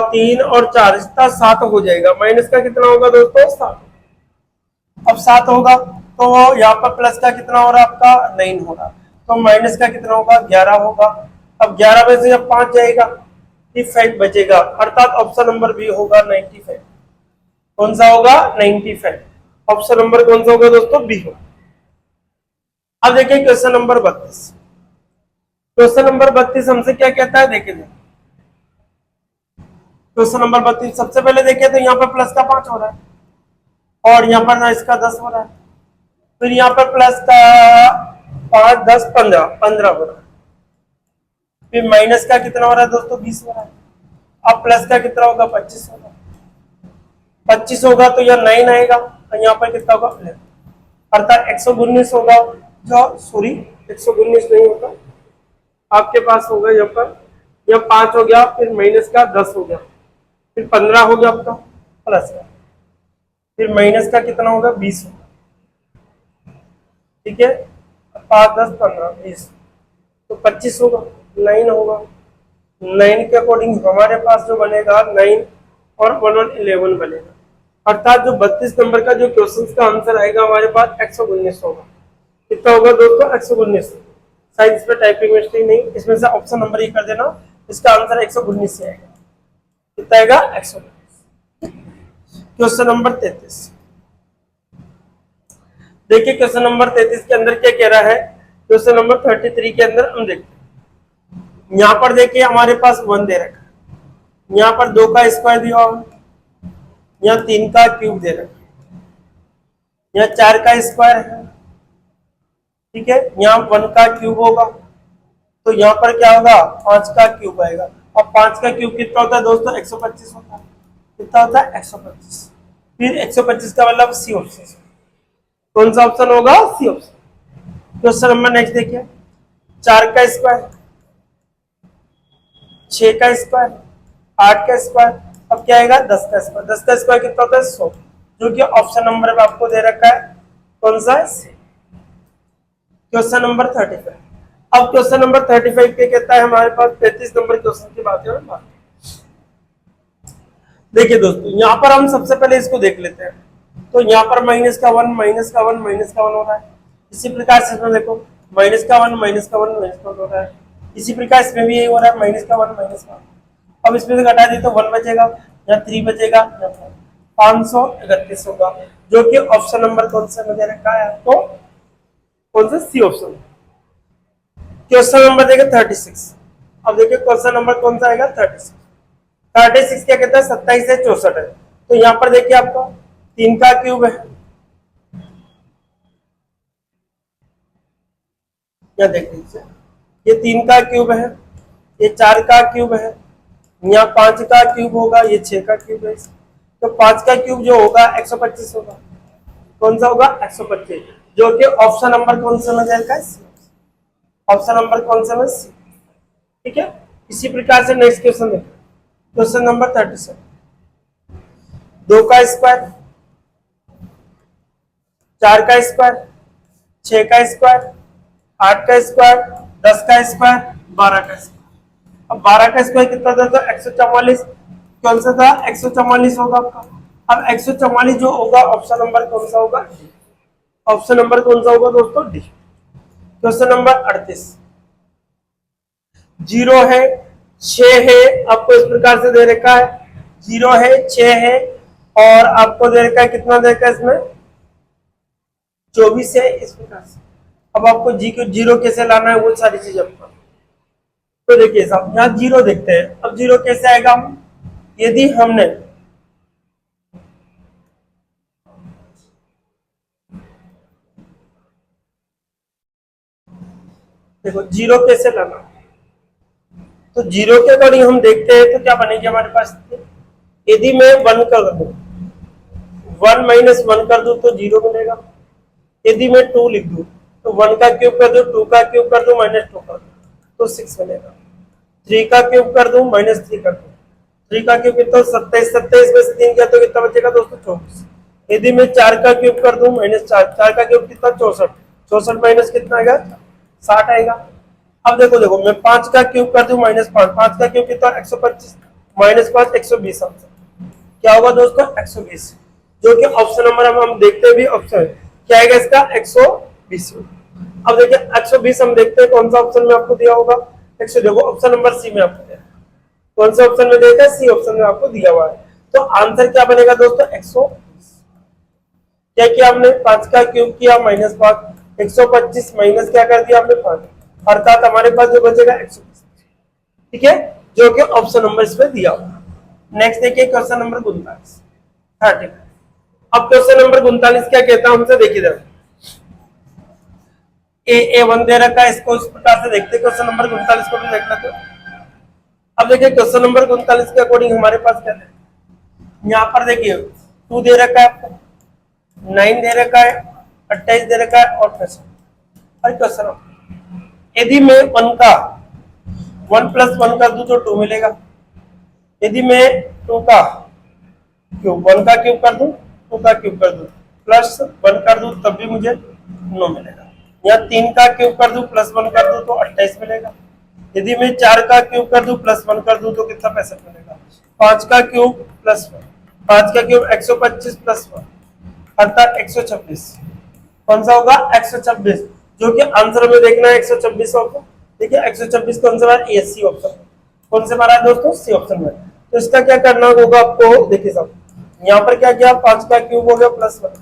3 और 4 इसका 7 हो जाएगा। माइनस का कितना होगा दोस्तों? 7। अब 7 होगा तो यहाँ पर प्लस का कितना हो रहा है आपका? 9 हो रहा। तो माइनस का कितना होगा? 11 होगा। अब 11 में से जब 5 जाएगा 95 बचेगा, अर्थात ऑप्शन नंबर बी होगा 95। कौन सा होगा? 95। ऑप्शन नंबर कौन सा होगा दोस्तों? बी होगा। अब देखिए क्वेश्चन नंबर 32। क्वेश्चन नंबर 32 हमसे क्या कहता है? देखिए क्वेश्चन नंबर 32 सबसे पहले देखिए तो यहाँ पर प्लस का 5 हो रहा है और यहाँ पर ना इसका 10 हो रहा है। फिर यहाँ पर प्लस का 5 10 15 हो रहा है। फिर माइनस का कितना हो रहा है दोस्तों? 20 हो रहा है। अब प्लस का कितना होगा? 25 होगा। 25 होगा तो यह 9 आएगा और यहाँ पर कितना होगा? 11, अर्थात 119 होगा। जो सॉरी 119 नहीं होगा, आपके पास होगा यहाँ पर यह 5 हो गया, फिर माइनस का 10 हो गया, फिर 15 हो गया आपका प्लस का, फिर माइनस का कितना होगा? 20 होगा। ठीक है, 5 10 15 20 तो 25 होगा, 9 होगा। 9 के अकॉर्डिंग हमारे पास जो बनेगा 9 और 1 और 11 बनेगा, अर्थात जो 32 नंबर का जो क्वेश्चन का आंसर आएगा हमारे पास 119 होगा। कितना होगा दोस्तों? 119। शायद इसमें टाइपिंग मिस्टेक नहीं, इसमें से ऑप्शन नंबर ये कर देना, इसका आंसर 119 से आएगा। कितना आएगा? 119। क्वेश्चन नंबर 33 देखिए। क्वेश्चन नंबर 33 के अंदर क्या कह रहा है? क्वेश्चन नंबर 33 के अंदर हम देखते हैं। यहाँ पर देखिए हमारे पास 1 दे रखा है, यहाँ पर 2 का स्क्वायर दिया हुआ, यहाँ 3 का क्यूब दे रखा है, यहाँ 4 का स्क्वायर है। ठीक है, यहाँ 1 का क्यूब होगा तो यहाँ पर क्या होगा? 5 का क्यूब आएगा। अब 5 का क्यूब कितना होता है दोस्तों? 125 होता है। कितना होता है? 125। फिर 125 का मतलब सी ऑप्शन। कौन सा ऑप्शन होगा? C option. Question number next देखिए। 4 का स्क्वायर, 6 का स्क्वायर, 8 का स्क्वायर, अब क्या आएगा? 10 का स्क्वायर। 10 का स्क्वायर कितना होता है? 100, जो कि ऑप्शन नंबर में आपको दे रखा है। कौन सा है? Question number 35। अब क्वेश्चन नंबर 35 पे कहता है हमारे पास 35 नंबर क्वेश्चन की बात है। देखिए दोस्तों, यहाँ पर हम सबसे पहले इसको देख लेते हैं। तो यहाँ पर माइनस का 1 माइनस का 1 माइनस का 1 हो रहा है। इसी प्रकार से इसमें देखो माइनस का 1 माइनस का 1 माइनस का 1 हो रहा है। इसी प्रकार इसमें भी यही हो रहा है, माइनस का 1 माइनस का 1। अब इसमें से घटा दी तो 1 बचेगा, यहाँ 3 बचेगा, 531 होगा, जो कि ऑप्शन नंबर कौन सा मुझे रखा है आपको? कौन सा? सी ऑप्शन। क्वेश्चन नंबर देखिए 36। अब देखिए क्वेश्चन नंबर कौन सा आएगा? 36। 36 क्या कहता है? 27 से 64 है। तो यहाँ पर देखिए आपका 3 का क्यूब है, क्या देख लीजिए, ये 3 का क्यूब है, ये 4 का क्यूब है, यहाँ 5 का क्यूब होगा, ये 6 का क्यूब है। तो 5 का क्यूब जो होगा 125 होगा। कौन सा होगा? 125, जो कि ऑप्शन नंबर कौन सा में जाएगा? ऑप्शन नंबर कौन सा में? सी। ठीक है, इसी प्रकार से नेक्स्ट क्वेश्चन देखो। Question number 37। 2 का स्क्वायर, 4 का स्क्वायर, 6 का स्क्वायर, 8 का स्क्वायर, 10 का स्क्वायर, 12 का स्क्वायर। अब 12 का स्क्वायर कितना था? 144। कौन सा था? 144 होगा आपका। अब 144 जो होगा ऑप्शन नंबर कौन सा होगा? ऑप्शन नंबर कौन सा होगा दोस्तों? डी। Question number 38। 0 है, 6 है, आपको इस प्रकार से दे रखा है। 0 है, 6 है और आपको दे रखा है कितना दे रखा है इसमें? 24 है, इस प्रकार से। अब आपको जी को 0 कैसे लाना है वो सारी चीज आपको। तो देखिए साहब, यहाँ 0 देखते हैं। अब 0 कैसे आएगा? यदि हमने देखो 0 कैसे लाना, तो 0 के अकॉर्डिंग हम देखते हैं तो क्या बनेगी हमारे पास? यदि मैं 1 कर दूं, 1 माइनस 1 कर दूं तो 0 मिलेगा। यदि मैं 2 लिख दूं तो 1 का क्यूब कर दूं, 2 का क्यूब कर दूं, माइनस 2 कर दूं, तो 6 मिलेगा। 3 का क्यूब कर दूं -3 कर दूं, 3 का क्यूब कितना 27, 27 में से 3 किया तो कितना बचेगा दोस्तों 24। यदि मैं 4 का क्यूब कर दूं -4, 4 का क्यूब कितना 64, 64 माइनस कितना आएगा 60 आएगा। अब देखो मैं 5 का क्यूब कर दूं -5, 5 का क्यूब कितना 125, -5 120 आंसर क्या होगा दोस्तों 120, जो कि ऑप्शन नंबर हम देखते हैं भी ऑप्शन क्या आएगा इसका 120। अब देखिए 120 हम देखते हैं कौन सा ऑप्शन में आपको दिया होगा, 100 देखो ऑप्शन नंबर सी में आपको दिया, कौन सा ऑप्शन में देखा सी ऑप्शन में आपको दिया हुआ है। तो आंसर क्या बनेगा दोस्तों 120। क्या किया हमने 5 का क्यूब किया -5, 125 माइनस क्या कर दिया हमने 5, अर्थात हमारे पास जो बचेगा 120। ठीक है, जो कि ऑप्शन नंबर इस पे दिया हुआ। नेक्स्ट देखिए क्वेश्चन नंबर 39। हाँ ठीक है, अब क्वेश्चन नंबर 39 क्या कहता है हमसे, देखिए जरा A1 दे रखा है, इसको इस प्रकार से देखते हैं। क्वेश्चन नंबर 39 को भी देख लेते हैं। अब देखिए क्वेश्चन नंबर 39 के अकॉर्डिंग हमारे पास क्या है, यहाँ पर देखिए 2 दे रखा है आपको, 9 दे रखा है, 28 दे रखा है और क्वेश्चन यदि मैं 1 का 1 + 1 कर दूं तो 2 मिलेगा। यदि मैं 2 का क्यूब 1 का क्यूब कर दूं 2 का क्यूब कर दूं +1 कर दूं तब भी मुझे 9 मिलेगा। या 3 का क्यूब कर दूं +1 कर दूं तो 28 मिलेगा। यदि मैं 4 का क्यूब कर दूं +1 कर दूं तो कितना 65 मिलेगा। 5 का क्यूब +1, 5 का क्यूब 125 +1 अर्थात 126। कौन सा होगा 126, जो कि आंसर में देखना है 126 होगा। देखिए 126 कौन सा है, ए सी ऑप्शन। कौन से मारा है दोस्तों, सी ऑप्शन में। तो इसका क्या करना होगा आपको, देखिए साहब यहाँ पर क्या किया 5 का क्यूब हो गया +1,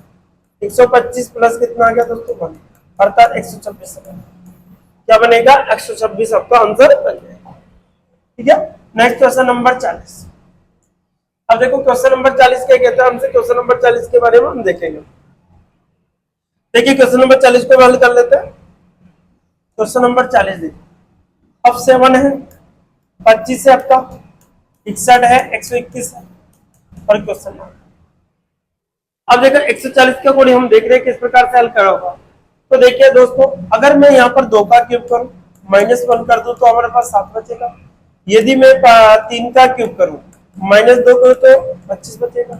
125 प्लस कितना आ गया दोस्तों 1 अर्थात 126 क्या बनेगा 126 आपका आंसर बन जाएगा। ठीक है, नेक्स्ट क्वेश्चन नंबर 40। अब देखो क्वेश्चन नंबर 40 क्या कहता है हमसे, क्वेश्चन नंबर 40 के बारे में हम देखेंगे। देखिए क्वेश्चन नंबर 40 को हल कर लेते हैं। क्वेश्चन नंबर 40 देखिए, अब 7 है, 25 है आपका, 61 है, 121 है और क्वेश्चन अब देखो 140 के अकॉर्डिंग हम देख रहे हैं किस प्रकार से हल करा होगा। तो देखिए दोस्तों अगर मैं यहाँ पर 2 का क्यूब करूं -1 कर दूं तो हमारे पास 7 बचेगा। यदि मैं 3 का क्यूब करूं -2 करूं तो 25 बचेगा।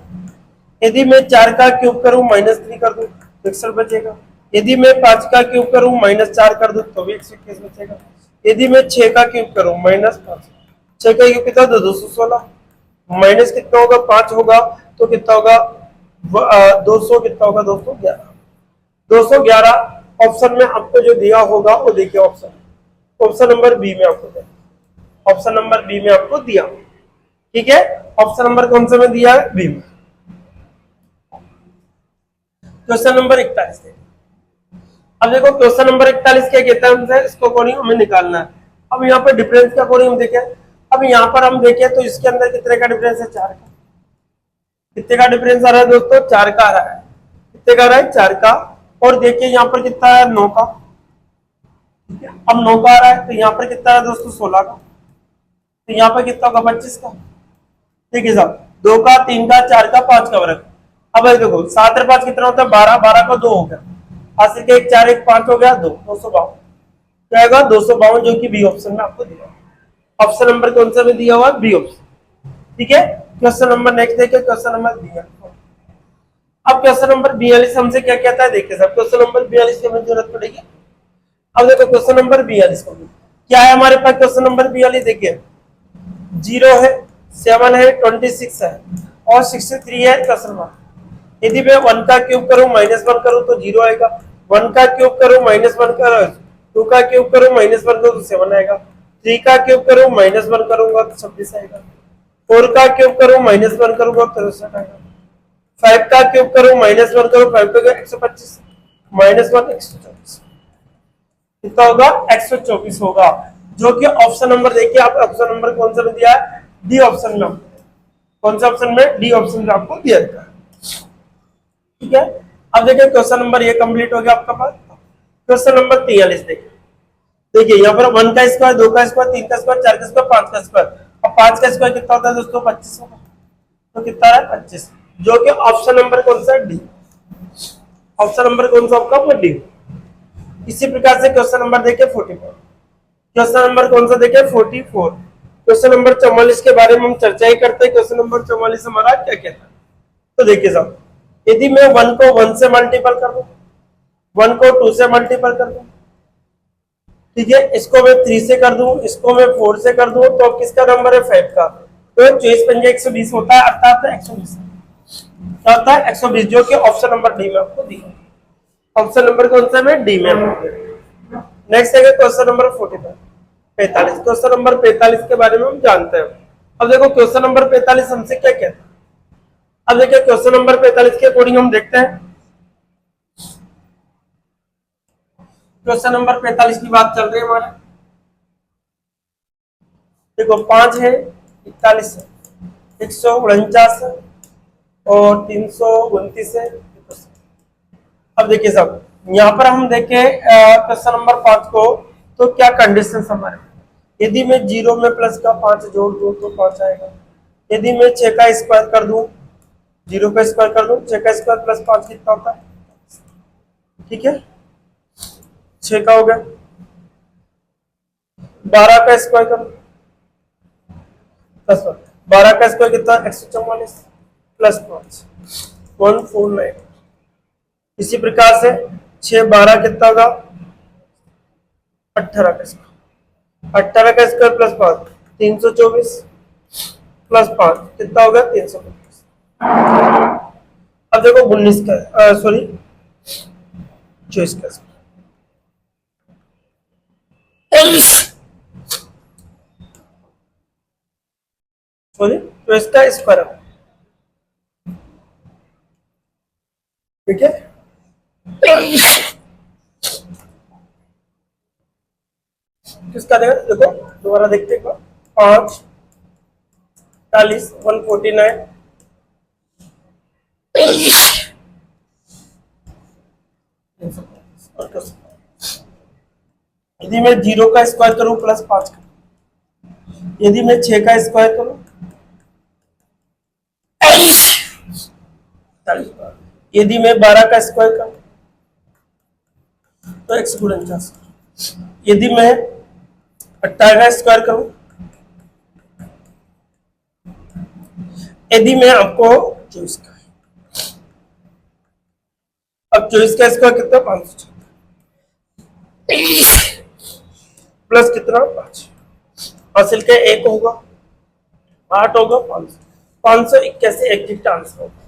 यदि मैं 4 का क्यूब करूं -3 कर दूं तो 61 बचेगा। यदि मैं 5 का क्यूब करूं -4 कर दूं तो भी 121 बचेगा। यदि मैं 6 का क्यूब करूं -5, 6 का क्यूब कितना 216 माइनस कितना होगा 5 होगा तो कितना होगा 200 कितना होगा दोस्तों 11, 211 ऑप्शन में आपको जो दिया होगा वो देखिए ऑप्शन नंबर बी में आपको दिया, ऑप्शन नंबर बी में आपको दिया। ठीक है, ऑप्शन नंबर कौन सा में दिया है, बी में। क्वेश्चन नंबर 41 देखिए। अब देखो क्वेश्चन नंबर 41 क्या कहता है हमसे, इसको अकॉर्डिंग हमें निकालना है। अब यहाँ पर डिफरेंस के अकॉर्डिंग हम देखें, अब यहाँ पर हम देखें तो इसके अंदर कितने का डिफरेंस है 4 का। कितने का डिफरेंस आ रहा है दोस्तों 4 का आ रहा है। कितने का आ रहा है 4 का। और देखिए यहाँ पर कितना है 9 का। अब 9 का आ रहा है तो यहाँ पर कितना है दोस्तों 16 का। तो यहाँ पर कितना होगा 25 का। ठीक है साहब 2 का 3 का 4 का 5 का वर्ग। अब देखो 7 और 5 कितना होता है 12, 12 का 2 हो गया, हासिल के 1 4 1 5 हो गया 2, 252 क्या आएगा 252, जो कि बी ऑप्शन में आपको दिया। ऑप्शन नंबर कौन सा में दिया हुआ बी ऑप्शन। ठीक है, क्वेश्चन नंबर नेक्स्ट देखिए, क्वेश्चन नंबर 42। अब क्वेश्चन नंबर 42 हमसे क्या कहता है देखिए साहब, क्वेश्चन नंबर 42 की हमें जरूरत पड़ेगी। अब देखो क्वेश्चन नंबर 42 को क्या है हमारे पास, क्वेश्चन नंबर 42 देखिए 0 है, 7 है, 26 है और 63 है क्वेश्चन मार्क। यदि मैं 1 का क्यूब करूं -1 करूं तो 0 आएगा, 1 का क्यूब करूं -1 करूं, 2 का क्यूब करूं -1 करूं तो 7 आएगा, 3 का क्यूब करूं -1 करूंगा तो 26 आएगा, 4 का क्यूब करूं -1 करूंगा तो 63 आएगा, 5 का क्यूब करूं -1 करूं 5 का 125 -1 124 कितना होगा 124 होगा, जो कि ऑप्शन नंबर देखिए आप ऑप्शन नंबर कौन सा में दिया है, डी ऑप्शन में। कौन सा ऑप्शन में, डी ऑप्शन में आपको दिया है। ठीक है, अब देखिए क्वेश्चन नंबर ये कंप्लीट हो गया आपका पास। क्वेश्चन नंबर 43 देखिए यहाँ पर 1 का स्क्वायर, 2 का स्क्वायर, 3 का स्क्वायर, 4 का स्क्वायर, 5 का स्क्वायर। अब 5 का स्क्वायर कितना होता है दोस्तों 25 होगा, तो कितना है 25, जो कि ऑप्शन नंबर कौन सा डी। ऑप्शन नंबर कौन सा आपका डी। इसी प्रकार से क्वेश्चन नंबर देखिए 44। क्वेश्चन नंबर कौन सा देखे 44। क्वेश्चन नंबर 44 के बारे में हम चर्चा ही करते हैं। क्वेश्चन नंबर 44 हमारा क्या कहता है, तो देखिए साहब, यदि मैं 1 को 1 से मल्टीपल कर दूं, 1 को 2 से मल्टीपल कर दूं, ठीक है, इसको मैं 3 से कर दूं, इसको मैं 4 से कर दूं, तो अब किसका नंबर है 5 का, तो 24×5 120 होता है, अर्थात 120 क्या होता है 120, जो कि ऑप्शन नंबर डी में आपको दिया। ऑप्शन नंबर कौन सा है डी में। नेक्स्ट है क्वेश्चन नंबर 45। क्वेश्चन नंबर 45 के बारे में हम जानते हैं। अब देखो क्वेश्चन नंबर 45 हमसे क्या कहता है। अब देखिए क्वेश्चन नंबर 45 के अकॉर्डिंग हम देखते हैं। क्वेश्चन नंबर 45 की बात चल रही है हमारे, देखो 5 है, 41 है, 149 है और 329 है। अब देखिए साहब, यहाँ पर हम देखें क्वेश्चन नंबर 5 को, तो क्या कंडीशन हमारे, यदि मैं 0 में प्लस का 5 जोड़ दूं तो 5 आएगा। यदि मैं 6 का स्क्वायर कर दूं, 0 का स्क्वायर कर दूं, 6 का स्क्वायर प्लस 5 कितना होता है, ठीक है 6 का हो गया। 12 का स्क्वायर कर प्लस 12 का स्क्वायर कितना 144 प्लस 5 149। इसी प्रकार से 6 12 कितना होगा 18 का स्क्वायर, 18 का स्क्वायर प्लस 5 324 प्लस 5 कितना होगा 325। अब देखो 19 का सॉरी 24 का सॉरी 24 का स्क्वायर, ठीक है। किसका देखो दोबारा देखते हैं 5 40 149 यदि मैं 0 का स्क्वायर करूं प्लस 5 का, यदि मैं 6 का स्क्वायर करूं, यदि मैं 12 का स्क्वायर करूं तो 149, यदि मैं 18 का स्क्वायर करूं, यदि मैं आपको 24 का, अब 24 का स्क्वायर कितना 500 प्लस कितना 5 हासिल के 1 होगा 8 होगा 581 एग्जैक्ट आंसर होगा।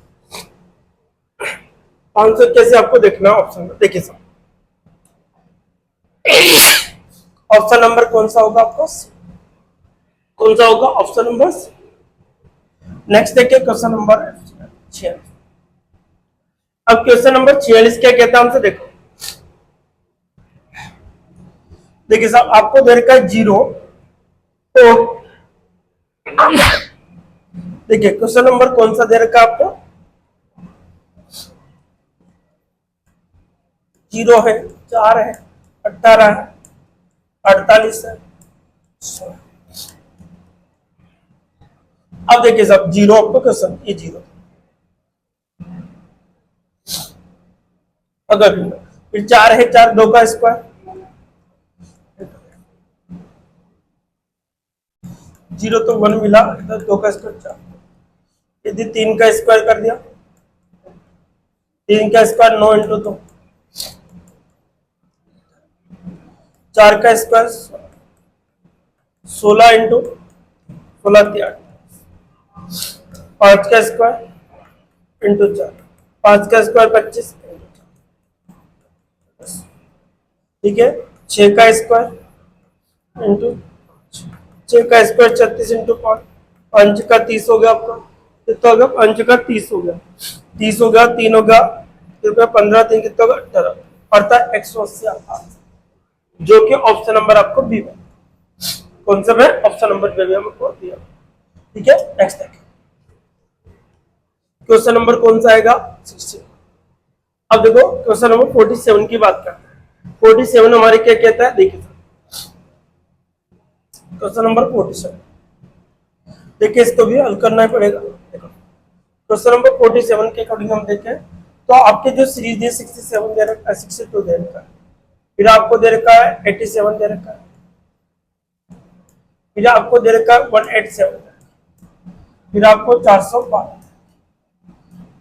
581 आपको देखना ऑप्शन में, देखिए सर ऑप्शन नंबर कौन सा होगा आपको, कौन सा होगा ऑप्शन नंबर। नेक्स्ट देखिए क्वेश्चन नंबर 46। अब क्वेश्चन नंबर 46 क्या कहता है हमसे, देखो देखिए साहब, आपको दे रखा है 0, तो देखिए क्वेश्चन नंबर कौन सा दे रखा है आपको, 0 है, 4 है, 18 है, 48 है, 16। अब देखिए साहब 0 आपको क्वेश्चन, ये 0 अगर फिर 4 है, 4 2 का स्क्वायर, 0 तो 1 मिला, इधर 2 का स्क्वायर 4, यदि 3 का स्क्वायर कर दिया, 3 का स्क्वायर 9 इंटू 2, 4 का स्क्वायर 16 इंटू 16 8, 5 का स्क्वायर इंटू 4, 5 का स्क्वायर 25, ठीक है। 6 का स्क्वायर इंटू 6 का स्क्वायर 36 इंटू 5, 5 का 30 हो गया आपका, कितना हो गया 5 का 30 हो गया, 30 हो गया, 3 हो गया, 15 3 कितना होगा 18, अर्थात 180 आता, जो कि ऑप्शन नंबर आपको बी में, कौन सा है ऑप्शन नंबर बी हमको दिया, ठीक है। नेक्स्ट देखिए क्वेश्चन नंबर कौन सा आएगा 60। अब देखो क्वेश्चन नंबर 47 की बात करते हैं। 47 हमारे क्या कहता है, देखिए क्वेश्चन नंबर 47, देखिए इसको भी हल करना ही पड़ेगा। देखो क्वेश्चन नंबर 47 के अकॉर्डिंग हम देखें तो आपके जो सीरीज दे 67 दे रखा है, 62 दे रखा है, फिर आपको दे रखा है 87 दे रखा है, फिर आपको दे रखा 187, फिर आपको 412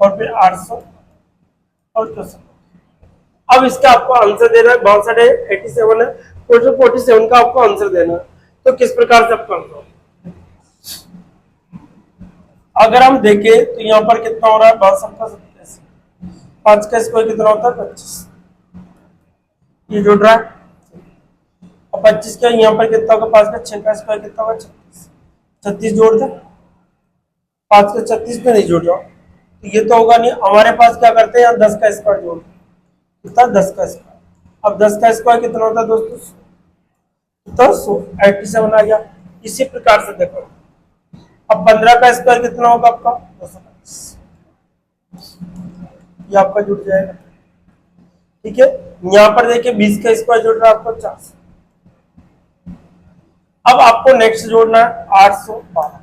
और फिर 800 और 64। अब इसका आपको आंसर देना है, 62 है, 87 है, 47 का आपको आंसर देना है। तो किस प्रकार से आपका आंसर, अगर हम देखें तो यहाँ पर कितना हो रहा है, 62 का 87, 5 का स्क्वायर कितना होता है 25, ये जुड़ रहा है। और 25 का यहाँ पर कितना होगा, 5 का 6 का स्क्वायर कितना होगा 36, 36 जोड़ दे, 5 का 36 में नहीं जोड़ जाओ तो ये तो होगा नहीं। हमारे पास क्या करते हैं, यहाँ 10 का स्क्वायर जोड़ कितना, 10 का स्क्वायर। अब 10 का स्क्वायर कितना होता है दोस्तों, तो 87 आ गया। इसी प्रकार से देखो, अब 15 का स्क्वायर कितना होगा आपका 225, ये आपका जुड़ जाएगा। ठीक है, यहाँ पर देखिए 20 का स्क्वायर जुड़ रहा है आपको 400। अब आपको नेक्स्ट जोड़ना है 812।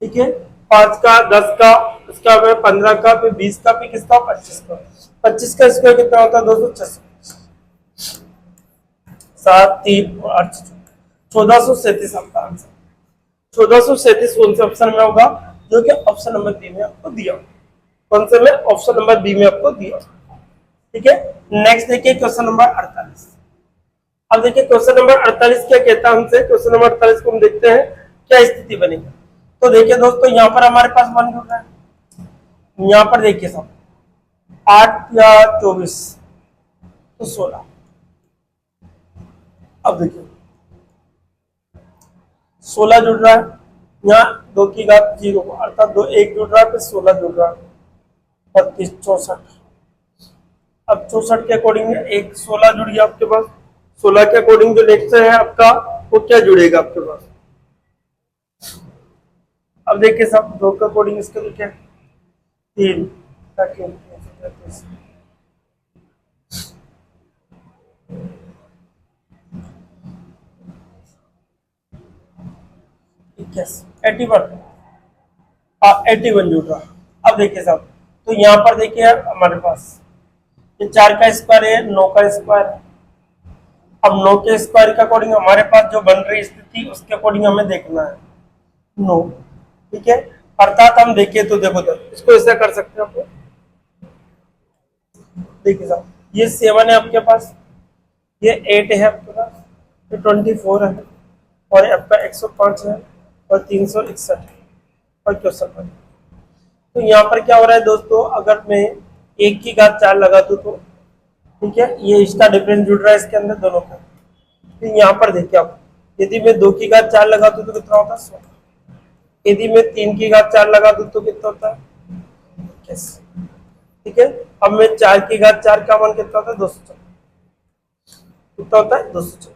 ठीक है, 5 का, 10 का, उसका 15 का, फिर 20 का, फिर किसका 25 का। 25 का स्क्वायर कितना होता है दोस्तों 636, 7 3 और 8 1437 आपका आंसर। 1437 कौन से ऑप्शन में होगा, जो कि ऑप्शन नंबर बी में आपको दिया, कौन से में, ऑप्शन नंबर बी में आपको दिया। ठीक है, नेक्स्ट देखिए क्वेश्चन नंबर 48। अब देखिए क्वेश्चन नंबर 48 क्या कहता है हमसे, क्वेश्चन नंबर 48 को हम देखते हैं क्या स्थिति बनेगी। तो देखिए दोस्तों, यहाँ पर हमारे पास 1 जुड़ रहा है, यहाँ पर देखिए सब 8 या 24 तो 16। अब देखिए 16 जुड़ रहा है, यहाँ 2 की घात 0 अर्थात 2 1 जुड़ रहा है, फिर 16 जुड़ रहा है 32 64। अब 64 के अकॉर्डिंग एक 16 जुड़ गया आपके पास, 16 के अकॉर्डिंग जो नेक्स्ट है आपका वो क्या जुड़ेगा आपके पास। अब देखिए सब 2 के अकॉर्डिंग इसका तो क्या 3 81 जुड़ रहा। अब देखिए साहब, तो यहाँ पर देखिए हमारे पास ये 4 का स्क्वायर है, 9 का स्क्वायर है। अब 9 के स्क्वायर के अकॉर्डिंग हमारे पास जो बन रही स्थिति उसके अकॉर्डिंग हमें देखना है 9। ठीक है, अर्थात हम देखिए तो देखो तो इसको ऐसा कर सकते हैं आप, देखिए साहब ये 7 है आपके पास, ये 8 है आपके पास, ये 24 है और आपका 105 है और 361 है और 64 है। तो यहाँ पर क्या हो रहा है दोस्तों, अगर मैं 1 की घात 4 लगा दूं तो ठीक है, ये इसका डिफरेंस जुड़ रहा है इसके अंदर दोनों का। तो यहाँ पर देखिए आप, यदि मैं 2 की घात 4 लगा दूं तो कितना होता है 16, यदि मैं 3 की घात 4 लगा दूं तो कितना होता है 21। ठीक है, अब मैं 4 की घात 4 का मान कितना होता है 214, कितना होता है 214।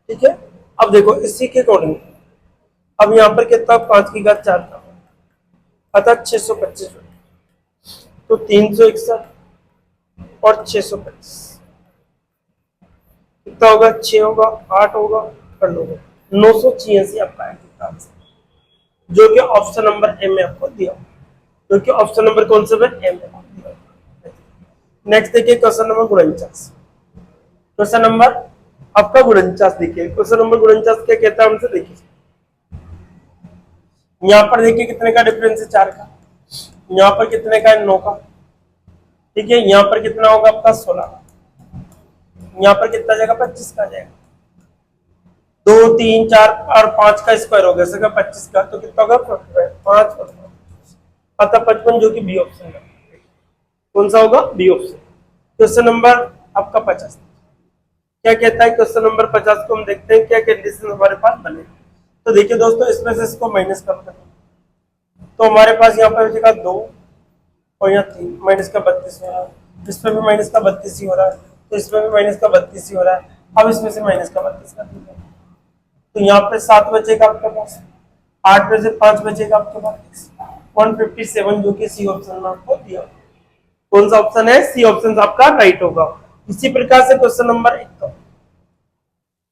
ठीक है, अब देखो इसी के अकॉर्डिंग अब यहाँ पर कितना 5 की घात 4 का अर्थात 625, तो 361 और 625 कितना होगा 6 होगा 8 होगा कर होगा 986 आपका आंसर, जो कि ऑप्शन नंबर ए में आपको दिया, जो कि ऑप्शन नंबर कौन सा है ए में दिया। नेक्स्ट देखिए क्वेश्चन नंबर 49। क्वेश्चन नंबर आपका 49 देखिए, क्वेश्चन नंबर 49 क्या कहता है हमसे, देखिए यहाँ पर देखिए कितने का डिफरेंस है 4 का, यहाँ पर कितने का है 9 का। ठीक है, यहाँ पर कितना होगा आपका 16 का, यहाँ पर कितना जाएगा 25 का जाएगा, 2 3 4 और 5 का स्क्वायर हो गया 25 का, तो कितना होगा 5 अतः 55, जो कि बी ऑप्शन है। कौन सा होगा, बी ऑप्शन। क्वेश्चन नंबर आपका 50 क्या कहता है, क्वेश्चन नंबर 50 को हम देखते हैं क्या कंडीशन हमारे पास बने। तो देखिए दोस्तों, इसमें से इसको माइनस कर दें तो हमारे पास यहाँ पर बचेगा 2 और यहाँ 3, माइनस का 32 हो रहा है, इसमें भी माइनस का 32 ही हो रहा है, तो इसमें भी माइनस का 32 ही हो रहा है। अब इसमें से माइनस का 32 कर दीजिए, तो यहाँ पे 7 बचेगा आपके पास, 8 में से 5 बचेगा आपके पास 157, जो कि सी ऑप्शन में आपको दिया। कौन सा ऑप्शन है, सी ऑप्शन आपका राइट होगा। इसी प्रकार से क्वेश्चन नंबर 51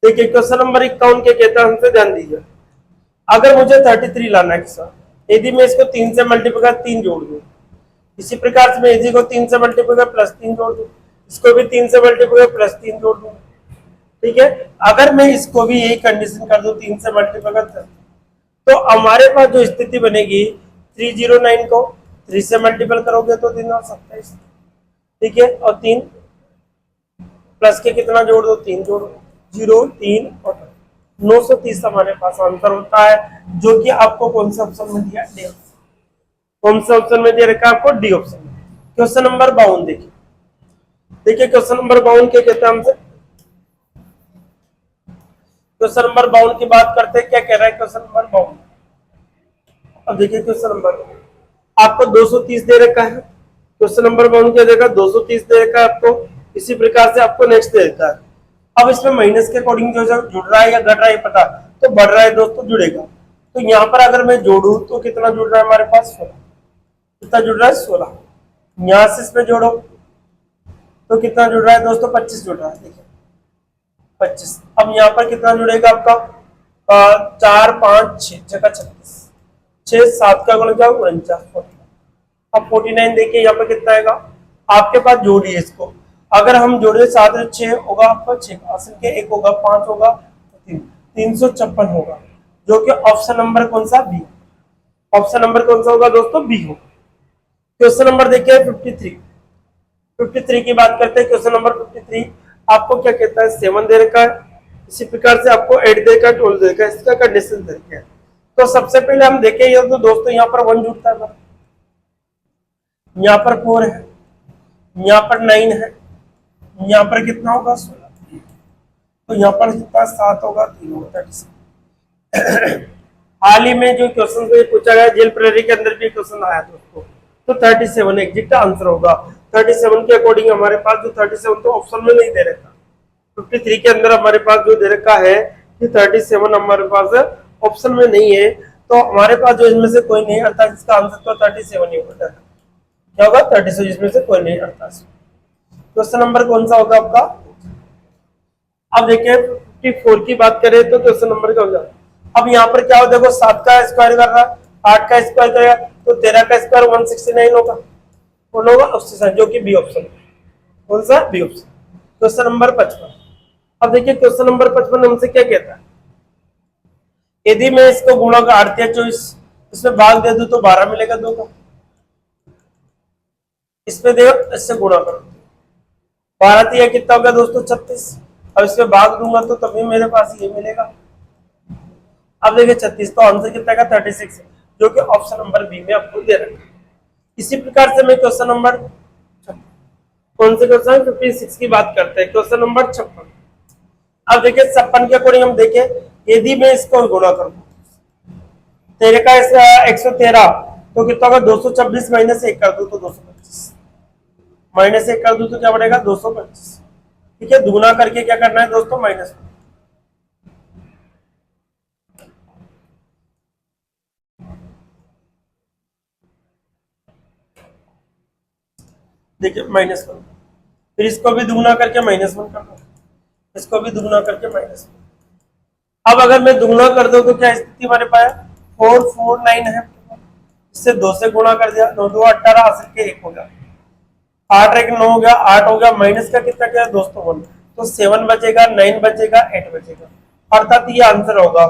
देखिए, क्वेश्चन नंबर 51 क्या कहता है हमसे, ध्यान दीजिए। अगर मुझे 33 लाना है किसान, यदि मैं इसको 3 से मल्टीप्लाई कर 3 जोड़ दूं, इसी प्रकार से मैं इसी को 3 से मल्टीप्लाई कर +3 जोड़ दूं, इसको भी 3 से मल्टीप्लाई कर +3 जोड़ दूं, ठीक है। अगर मैं इसको भी यही कंडीशन कर दूं 3 से मल्टीप्लाई करते तो हमारे पास जो स्थिति बनेगी 309 को 3 से मल्टीपल करोगे तो 3 और 27, ठीक है। और 3 प्लस के कितना जोड़ दो, 3 जोड़ दो, 0 3 और 930 हमारे पास आंसर होता है, जो कि आपको कौन सा ऑप्शन में दिया, डी। कौन सा ऑप्शन में दे रखा है आपको, डी ऑप्शन में। क्वेश्चन नंबर 52 देखिए, देखिए क्वेश्चन नंबर 52 क्या कहते हैं हमसे। क्वेश्चन नंबर 52 की बात करते हैं, क्या कह रहा है क्वेश्चन नंबर 52। अब देखिए क्वेश्चन नंबर आपको 230 दे रखा है, क्वेश्चन नंबर 52 क्या देगा, 230 दे रखा है आपको। इसी प्रकार से आपको नेक्स्ट दे रखा है। अब इसमें माइनस के अकॉर्डिंग जो जुड़ रहा है या घट रहा है पता, तो बढ़ रहा है दोस्तों, जुड़ेगा। तो यहाँ पर अगर मैं जोड़ू तो कितना जुड़ रहा है हमारे पास, 16। कितना जुड़ रहा है, 16। यहाँ से इसमें जोड़ो तो कितना जुड़ रहा है दोस्तों, 25 जुड़ रहा है। देखिए 25। अब यहाँ पर कितना जुड़ेगा आपका, 4 5 6 जगह 36, 6 7 का गुणा 49। अब 49 देखिए यहाँ पर कितना आएगा आपके पास, जोड़िए इसको। अगर हम जोड़े 7 और 6 होगा आपका 6 असल के 1 होगा, 5 होगा 3, 356 होगा, जो कि ऑप्शन नंबर कौन सा, बी। ऑप्शन नंबर कौन सा होगा दोस्तों, बी होगा। क्वेश्चन नंबर देखिए 53। 53 की बात करते हैं। क्वेश्चन नंबर 53 आपको क्या कहता है, 7 दे रखा है, इसी प्रकार से आपको 8 दे रखा है, 12 दे रखा है, इसका कंडीशन दे रखा है। तो सबसे पहले हम देखें ये तो दोस्तों यहाँ पर 1 जुड़ता है, यहाँ पर 4 है, यहाँ पर 9 है, यहाँ पर कितना होगा 16, तो यहाँ पर कितना 7 होगा, 3 होगा 36। हाल ही में जो क्वेश्चन को पूछा गया जेल प्रहरी के अंदर भी क्वेश्चन आया दोस्तों, तो 37 एग्जैक्ट आंसर होगा। 37 के अकॉर्डिंग हमारे पास जो 37 तो ऑप्शन में नहीं दे रखा, 53 के अंदर हमारे पास जो दे रखा है कि 37 हमारे पास ऑप्शन में नहीं है, तो हमारे पास जो इसमें से कोई नहीं, अर्थात इसका आंसर तो 37 ही होगा। क्या होगा, 37, जिसमें से कोई नहीं, 38। क्वेश्चन नंबर कौन सा होगा आपका। अब देखिए 54 की बात करें तो क्वेश्चन नंबर क्या होगा। अब यहाँ पर क्या हो, देखो 7 का स्क्वायर कर रहा है, 8 का स्क्वायर करेगा तो 13 का स्क्वायर 169 होगा, कौन होगा, ऑप्शन जो कि बी ऑप्शन। कौन सा, बी ऑप्शन। Question number 55। अब देखिए क्वेश्चन नंबर 55 हमसे क्या कहता है, यदि मैं इसको गुणा का 8 या 24 इसमें भाग दे दूं तो 12 मिलेगा 2 का, इसमें देखो इससे गुणा करो, 12 या कितना होगा दोस्तों 36। अब इसमें भाग दूंगा तो तभी मेरे पास ये मिलेगा। अब देखिए 36, तो आंसर कितना का 36, जो कि ऑप्शन नंबर बी में आपको दे रखा है। इसी प्रकार से मैं क्वेश्चन नंबर कौन से क्वेश्चन 56 की बात करते हैं, क्वेश्चन नंबर 56। अब देखिए 56 के अकॉर्डिंग हम देखें, यदि मैं इसको गुणा करूं 13 का 113 तो कितना होगा, 226 माइनस 1 कर दूं तो 225, माइनस 1 कर दूं तो क्या बनेगा 225। ठीक है, दुगुना करके क्या करना है दोस्तों, माइनस। देखिए माइनस 1, फिर इसको भी दुगुना करके -1 कर दो, इसको भी दुगुना करके -1। अब अगर मैं दुगुना कर दूं तो क्या स्थिति हमारे पास 449 है, इससे 2 से गुणा कर दिया, 2 2 18 हासिल के 1 हो गया, 8 1 9 हो गया, 8 हो गया, माइनस का कितना क्या है दोस्तों 1, तो 7 बचेगा, 9 बचेगा, 8 बचेगा, अर्थात ये आंसर होगा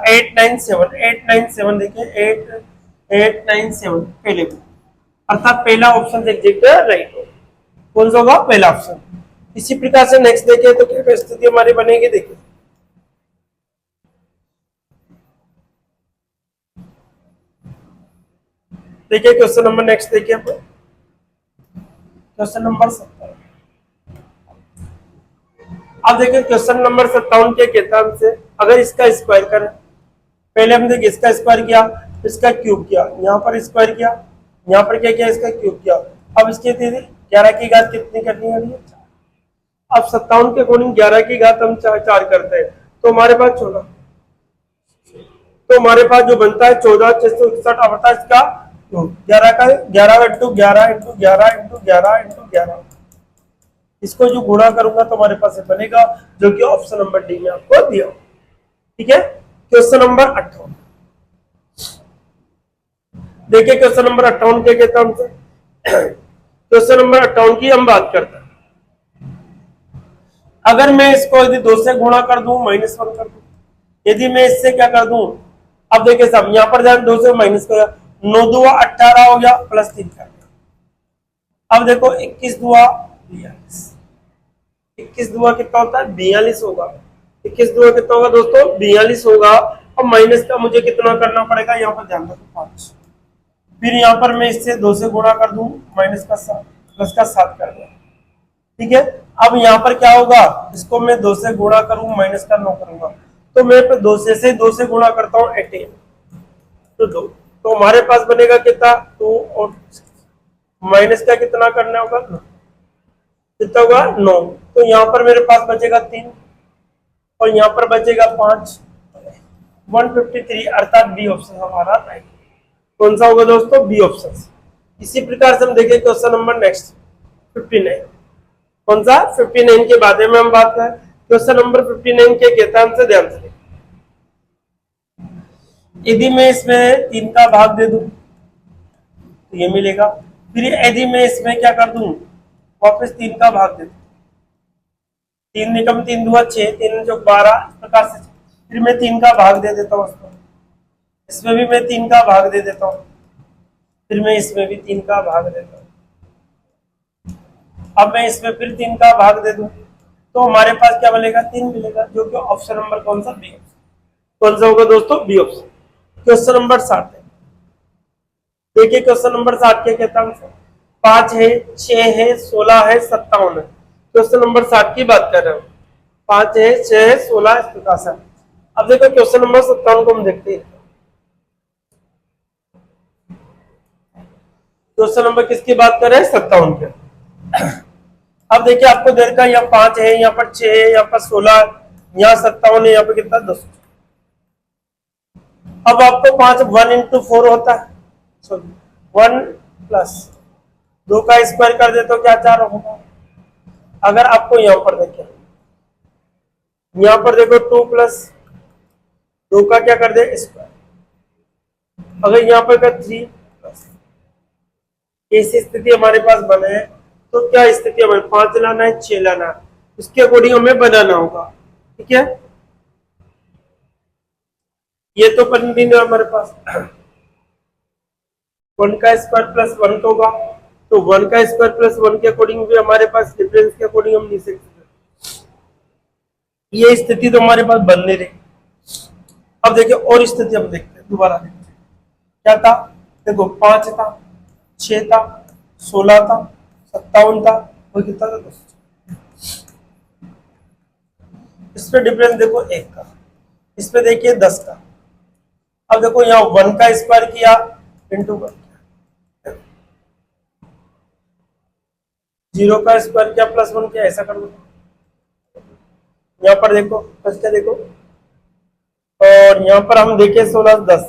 897। देखिए 897 पहले, अर्थात पहला ऑप्शन एग्जैक्ट राइट हो। कौन सा होगा, पहला ऑप्शन। इसी प्रकार से नेक्स्ट देखिए तो क्या स्थिति हमारी बनेगी, देखिए देखिए क्वेश्चन नंबर नेक्स्ट देखिए, क्वेश्चन नंबर 57। अब देखिए क्वेश्चन नंबर 57 के कहता हमसे, अगर इसका स्क्वायर करें, पहले हम देखिए इसका स्क्वायर किया, इसका क्यूब किया, यहाँ पर स्क्वायर किया, यहाँ पर क्या किया, इसका क्यूब किया। अब इसके 11 की घात कितनी करनी है, अब 57 के अकॉर्डिंग 11 की घात हम 4 करते हैं तो हमारे पास 14, तो हमारे पास जो बनता है 14,661 आवता है इसका 11 का 11 इंटू 11 इंटू 11 इंटू 11 इंटू 11, इसको जो गुणा करूंगा तो हमारे पास बनेगा, जो कि ऑप्शन नंबर डी में आपको दिया। ठीक है, क्वेश्चन नंबर 58 देखिए, क्वेश्चन नंबर 58 क्या कहता है हमसे। क्वेश्चन नंबर 58 की हम बात करते हैं। अगर मैं इसको यदि 2 से गुणा कर दूं -1 कर दूं, यदि मैं इससे क्या कर दूं, अब देखिए साहब यहाँ पर ध्यान 2 से माइनस कर, 9 दुआ 18 हो गया, प्लस 3 कर दिया। अब देखो 21 दुआ 42, 21 दुआ कितना होता है 42 होगा, 21 दुआ कितना होगा दोस्तों 42 होगा। अब माइनस का मुझे कितना करना पड़ेगा, यहाँ पर ध्यान रखो 5, फिर यहाँ पर मैं इससे 2 से गुणा कर दूं माइनस का 7 प्लस का 7 कर दिया, ठीक है। अब यहाँ पर क्या होगा, इसको मैं 2 से गुणा करूं माइनस का 9 करूंगा, तो मैं 2 से गुणा करता हूँ 18 तो 2, तो हमारे पास बनेगा कितना 2 और माइनस का कितना करना होगा, कितना होगा 9, तो यहाँ पर मेरे पास बचेगा 3 और यहाँ पर बचेगा 5, 153, अर्थात बी ऑप्शन हमारा राइट। कौन सा होगा दोस्तों, बी ऑप्शन। इसी प्रकार से हम देखें क्वेश्चन नंबर नेक्स्ट 59, कौन सा 59 के बारे में हम बात करें। क्वेश्चन नंबर 59 के कहता है, हमसे ध्यान से, यदि मैं इसमें 3 का भाग दे दूं तो ये मिलेगा, फिर यदि मैं इसमें क्या कर दूं वापस 3 का भाग दे दूं, 3 निकम 3 दुआ 6, 3 जो 12, इस प्रकार से फिर मैं 3 का भाग दे देता हूँ, इसमें भी मैं 3 का भाग दे देता हूँ, फिर मैं इसमें भी 3 का भाग देता हूँ। अब मैं इसमें फिर 3 का भाग दे दूं तो हमारे पास क्या मिलेगा 3 मिलेगा, जो कि ऑप्शन नंबर कौन सा, बी ऑप्शन। कौन सा होगा दोस्तों, बी ऑप्शन। क्वेश्चन नंबर 7 है, देखिए क्वेश्चन नंबर 7 के कहता हूं 5 है, 6 है, 16 है, 57 है। क्वेश्चन नंबर 7 की बात कर रहे हो, 5 है, 6 है, 16 इस प्रकार से। अब देखो क्वेश्चन नंबर 57 को हम देखते हैं। क्वेश्चन नंबर किसकी बात कर रहे हैं, 57 के। अब देखिए आपको देर का यहाँ 5 है, यहाँ पर 6 है, यहाँ पर 16, यहाँ 57 है, यहाँ पर कितना 10। अब आपको 5 1 इंटू 4 होता है, सॉरी 1 प्लस 2 का स्क्वायर कर दे तो क्या 4 होगा। अगर आपको यहाँ पर देखे, यहाँ पर देखो 2 प्लस 2 का क्या कर दे स्क्वायर, अगर यहाँ पर कर 3 प्लस, ऐसी स्थिति हमारे पास बने है, तो क्या स्थिति हमें 5 लाना है 6 लाना है, उसके अकॉर्डिंग हमें बनाना होगा, ठीक है। ये तो बन भी नहीं हमारे पास 1 का स्क्वायर प्लस 1 तो होगा, तो 1 का स्क्वायर प्लस 1 के अकॉर्डिंग भी हमारे पास डिफरेंस के अकॉर्डिंग हम नहीं सकते, ये स्थिति तो हमारे पास बन नहीं रही। अब देखिए और स्थिति हम देखते हैं, दोबारा देखते हैं क्या था, देखो 5 था, 6 था, 16 था, 57 था, वो कितना था 10। इस पे डिफरेंस देखो 1 का, इस पे देखिए 10 का। अब देखो यहाँ 1 का स्क्वायर किया इंटू 1 किया, 0 का स्क्वायर किया प्लस 1 किया, ऐसा कर लो। यहाँ पर देखो क्या देखो, और यहाँ पर हम देखें 16 10,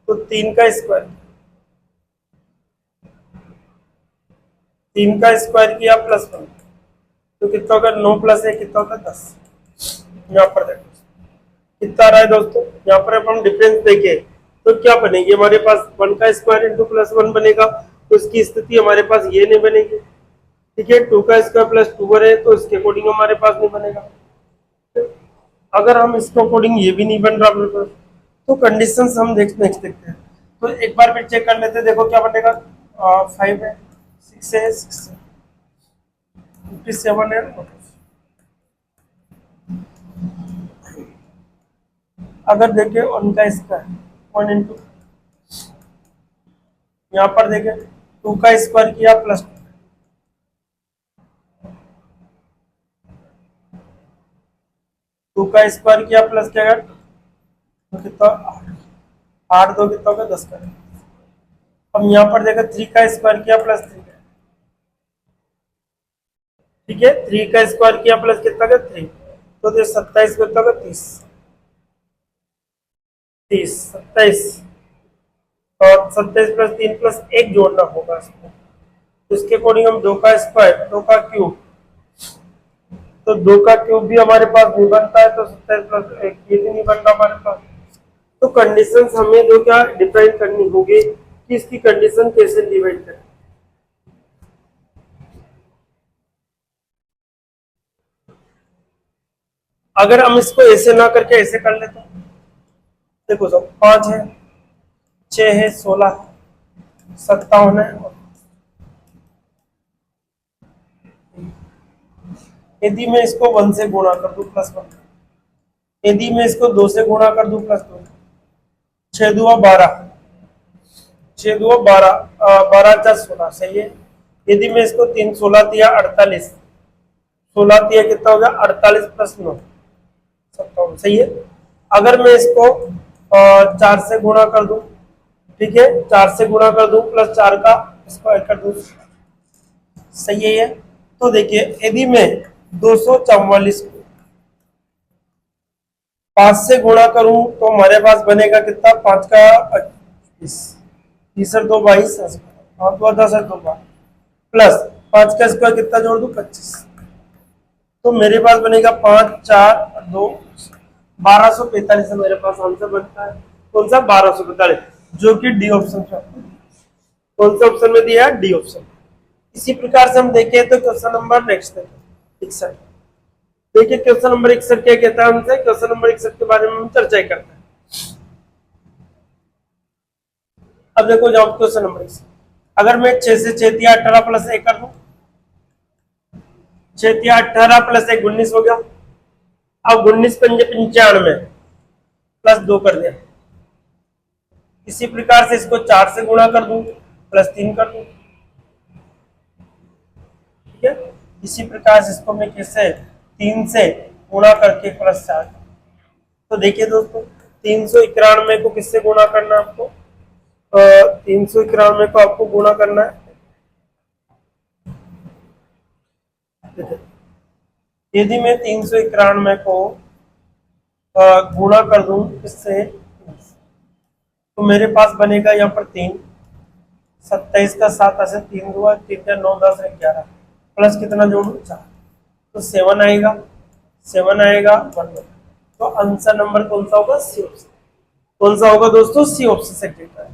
तो 3 का स्क्वायर, 3 का स्क्वायर किया प्लस 1, तो कितना होगा 9 प्लस 1 कितना होगा 10। यहाँ पर देखो कितना आ रहा है दोस्तों, यहाँ पर अब हम डिफरेंस देखें तो क्या बनेगी हमारे पास 1 का स्क्वायर इंटू प्लस 1 बनेगा, तो इसकी स्थिति हमारे पास ये नहीं बनेगी, ठीक है। 2 का स्क्वायर प्लस 2 है तो इसके अकॉर्डिंग हमारे पास नहीं बनेगा। अगर हम इसके अकॉर्डिंग ये भी नहीं बन रहा अपने पास, तो कंडीशंस हम नेक्स्ट देखते हैं। तो एक बार फिर चेक कर लेते हैं, देखो क्या बनेगा 5 है, 6 है, 6 है, 57 है। अगर देखें 1 का स्क्वायर 1 इंटू, यहाँ पर देखें 2 का स्क्वायर किया प्लस 2 का स्क्वायर किया प्लस क्या कर, तो कितना 8 2 कितना होगा 10 का। अब यहाँ पर देखो 3 का स्क्वायर किया प्लस 3 का, ठीक है। 3 का स्क्वायर किया प्लस कितना का 3, तो 27 कितना होगा 30, 30 27, और 27 प्लस 3 प्लस 1 जोड़ना होगा इसको, तो इसके अकॉर्डिंग हम 2 का स्क्वायर 2 का क्यूब, तो 2 का क्यूब भी हमारे पास नहीं बनता है, तो 27 प्लस 1 ये भी नहीं बन रहा हमारे पास। तो कंडीशंस हमें जो क्या डिफाइन करनी होगी कि इसकी कंडीशन कैसे डिवाइड करें। अगर हम इसको ऐसे ना करके ऐसे कर लेते, देखो सब 5 है, 6 है, 16 है, 57 है। यदि मैं इसको 1 से गुणा कर दूं +1, यदि मैं इसको 2 से गुणा कर दूं +2, 6 दूआ 12, 6 दूआ 12, 12 4 16, सही है। यदि मैं इसको 3 16 दिया 48, 16 दिया कितना हो गया 48 + 9 57, सही है। अगर मैं इसको 4 से गुणा कर दूं, ठीक है, 4 से गुणा कर दूं +4 का स्क्वायर कर दूं, सही है ये। तो देखिए यदि मैं 244 को 5 से गुणा करूं तो हमारे पास बनेगा कितना, 5 का 25, 30 और 2 22, हाँ 10 और 2 12, प्लस 5 का स्क्वायर कितना जोड़ दूं 25, तो मेरे पास बनेगा 5 4 और 2 1245 है मेरे पास आंसर बनता है। कौन सा 1245, जो कि डी ऑप्शन है। कौन सा ऑप्शन में दिया है, डी ऑप्शन। इसी प्रकार से हम देखें तो क्वेश्चन नंबर नेक्स्ट है 61। देखिए क्वेश्चन नंबर 61 क्या कहता है हमसे, क्वेश्चन नंबर 61 के बारे में हम चर्चा करते हैं। अब देखो जाओ क्वेश्चन नंबर 61, अगर मैं 6 से 6 दिया 18 + 1 कर दूं, 6 दिया 18 + 1 19 हो गया। अब 19 पंजे 95 +2 कर दिया। इसी प्रकार से इसको 4 से गुणा कर दूं +3 कर दूं, ठीक है। इसी प्रकार से इसको मैं कैसे 3 से गुणा करके +4। तो देखिए दोस्तों 391 को किससे गुणा करना है आपको, 391 को आपको गुणा करना है। यदि मैं 391 को गुणा कर दूं इससे, तो मेरे पास बनेगा यहाँ पर 3, 27 का 7 ऐसे 3 हुआ 3 9 10 11, प्लस कितना जोड़ू 4, तो 7 आएगा, 7 आएगा 1। तो आंसर नंबर कौन सा होगा, सी ऑप्शन। कौन सा होगा दोस्तों, सी ऑप्शन से कहता है।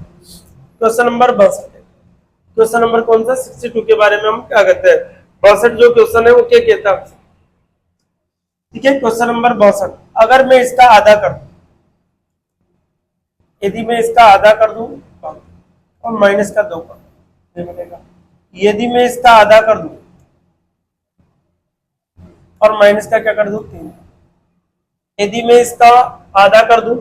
क्वेश्चन नंबर 62, क्वेश्चन नंबर कौन सा 62 के बारे में हम क्या कहते हैं, 62 जो क्वेश्चन है वो क्या कहता है, ठीक है। क्वेश्चन नंबर 62, अगर मैं इसका आधा कर दूं, यदि मैं इसका आधा कर दूं और माइनस का 2 कर दूं, ये मिलेगा। यदि मैं इसका आधा कर दूं और माइनस का क्या कर दूं 3, यदि मैं इसका आधा कर दूं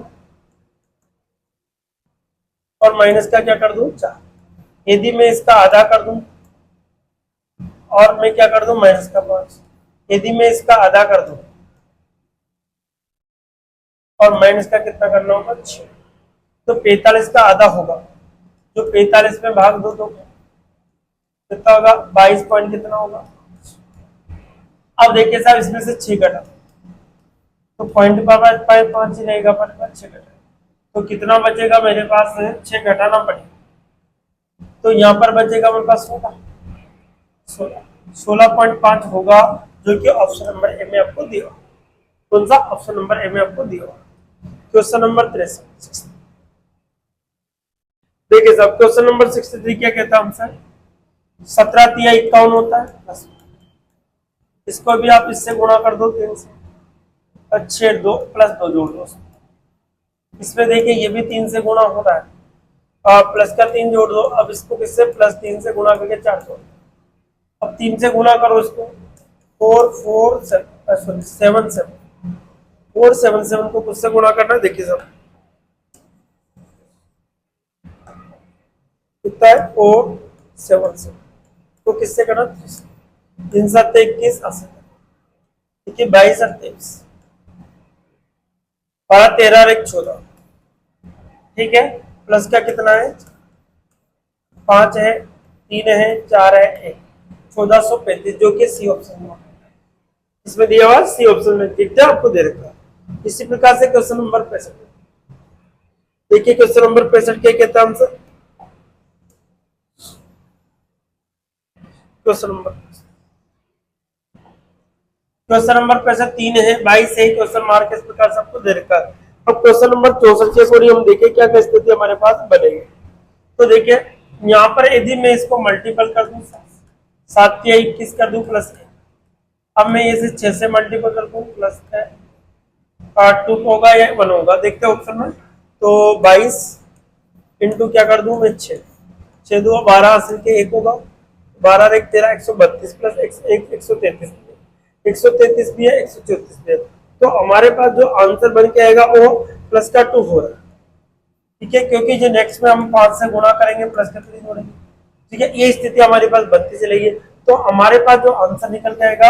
और माइनस का क्या कर दूं 4, यदि मैं इसका आधा कर दूं और मैं क्या कर दूं माइनस का 5, यदि मैं इसका आधा कर दूं और माइनस का कितना करना होगा 6, तो 45 का आधा होगा, जो 45 में भाग दो तो कितना होगा 22 पॉइंट कितना होगा। अब देखिए साहब इसमें से 6 घटा तो पॉइंट पर 5 ही रहेगा, पर 6 घटा तो कितना बचेगा मेरे पास, 6 घटाना पड़ेगा, तो यहाँ पर बचेगा मेरे पास 16.5 होगा, जो कि ऑप्शन नंबर ए में आपको दिया। कौन सा, ऑप्शन नंबर ए में आपको दिया। क्वेश्चन नंबर 63, देखिए साहब क्वेश्चन नंबर 63 क्या कहता है हमसे, 17 तिया 51 होता है प्लस, इसको भी आप इससे गुणा कर दो 3 से, 6 2 + 2 जोड़ दो, इसमें देखिए ये भी 3 से गुणा हो रहा है, प्लस का 3 जोड़ दो, अब इसको किससे +3 से गुणा करके 4 जोड़, अब 3 से गुणा करो इसको 4 4 7 7 4 7 7 को किससे गुणा करना है, देखिए सब कितना है 4 7 7, तो किससे करना 3 7 21 80, ठीक है 22 और 23, 12 13 और 1 14, ठीक है, प्लस का कितना है 5 है 3 है 4 है 1, 1435, जो कि सी ऑप्शन में इसमें दिया हुआ, सी ऑप्शन में ठीक है आपको दे रखा है। इसी प्रकार से क्वेश्चन नंबर 65, देखिए क्वेश्चन नंबर 65 क्या कहता है आंसर, क्वेश्चन नंबर 65 3 है 22 है, क्वेश्चन मार्क इस प्रकार से आपको दे रखा है। अब क्वेश्चन नंबर 64 के अकॉर्डिंग हम देखें क्या क्या स्थिति हमारे पास बनेगी। तो देखिए यहाँ पर यदि मैं इसको मल्टीपल कर दूं 7 या 21 कर दूं प्लस, अब मैं इसे 6 से मल्टीपल कर दूं प्लस है, 2 होगा या 1 होगा, देखते हैं ऑप्शन में। तो 22 इंटू क्या कर दूं मैं 6, 6 2 12 हासिल के 1 होगा, 12 एक 13 132 प्लस 1 133, 133 भी है 134 भी है। तो हमारे पास जो आंसर बन के आएगा वो प्लस का 2 हो रहा है, ठीक है, क्योंकि जो नेक्स्ट में हम 5 से गुणा करेंगे प्लस का 3 जोड़ेंगे, ठीक है। ये स्थिति हमारे पास बनती चलेगी। तो हमारे पास जो आंसर निकल के आएगा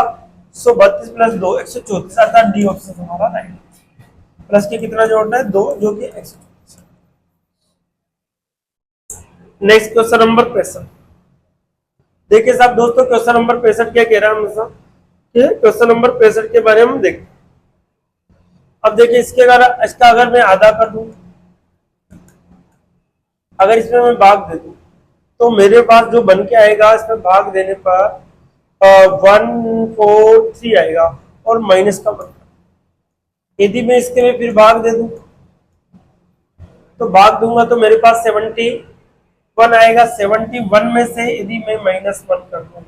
132 प्लस 2 134, अर्थात डी ऑप्शन हमारा राइट। प्लस के कितना जोड़ना है 2, जो कि 134। Next question number 65। देखिए साहब दोस्तों, क्वेश्चन नंबर 65 क्या कह रहा है हमेशा, क्वेश्चन नंबर 65 के बारे में देखें। अब देखिए इसका अगर मैं आधा कर दूं, अगर इसमें मैं भाग दे दूं, तो मेरे पास जो बन के आएगा इसमें भाग देने पर 143 आएगा और माइनस का बन। यदि मैं इसके में फिर भाग दे दूं, तो भाग दूंगा तो मेरे पास 71 आएगा। 71 में से यदि मैं -1 कर दूं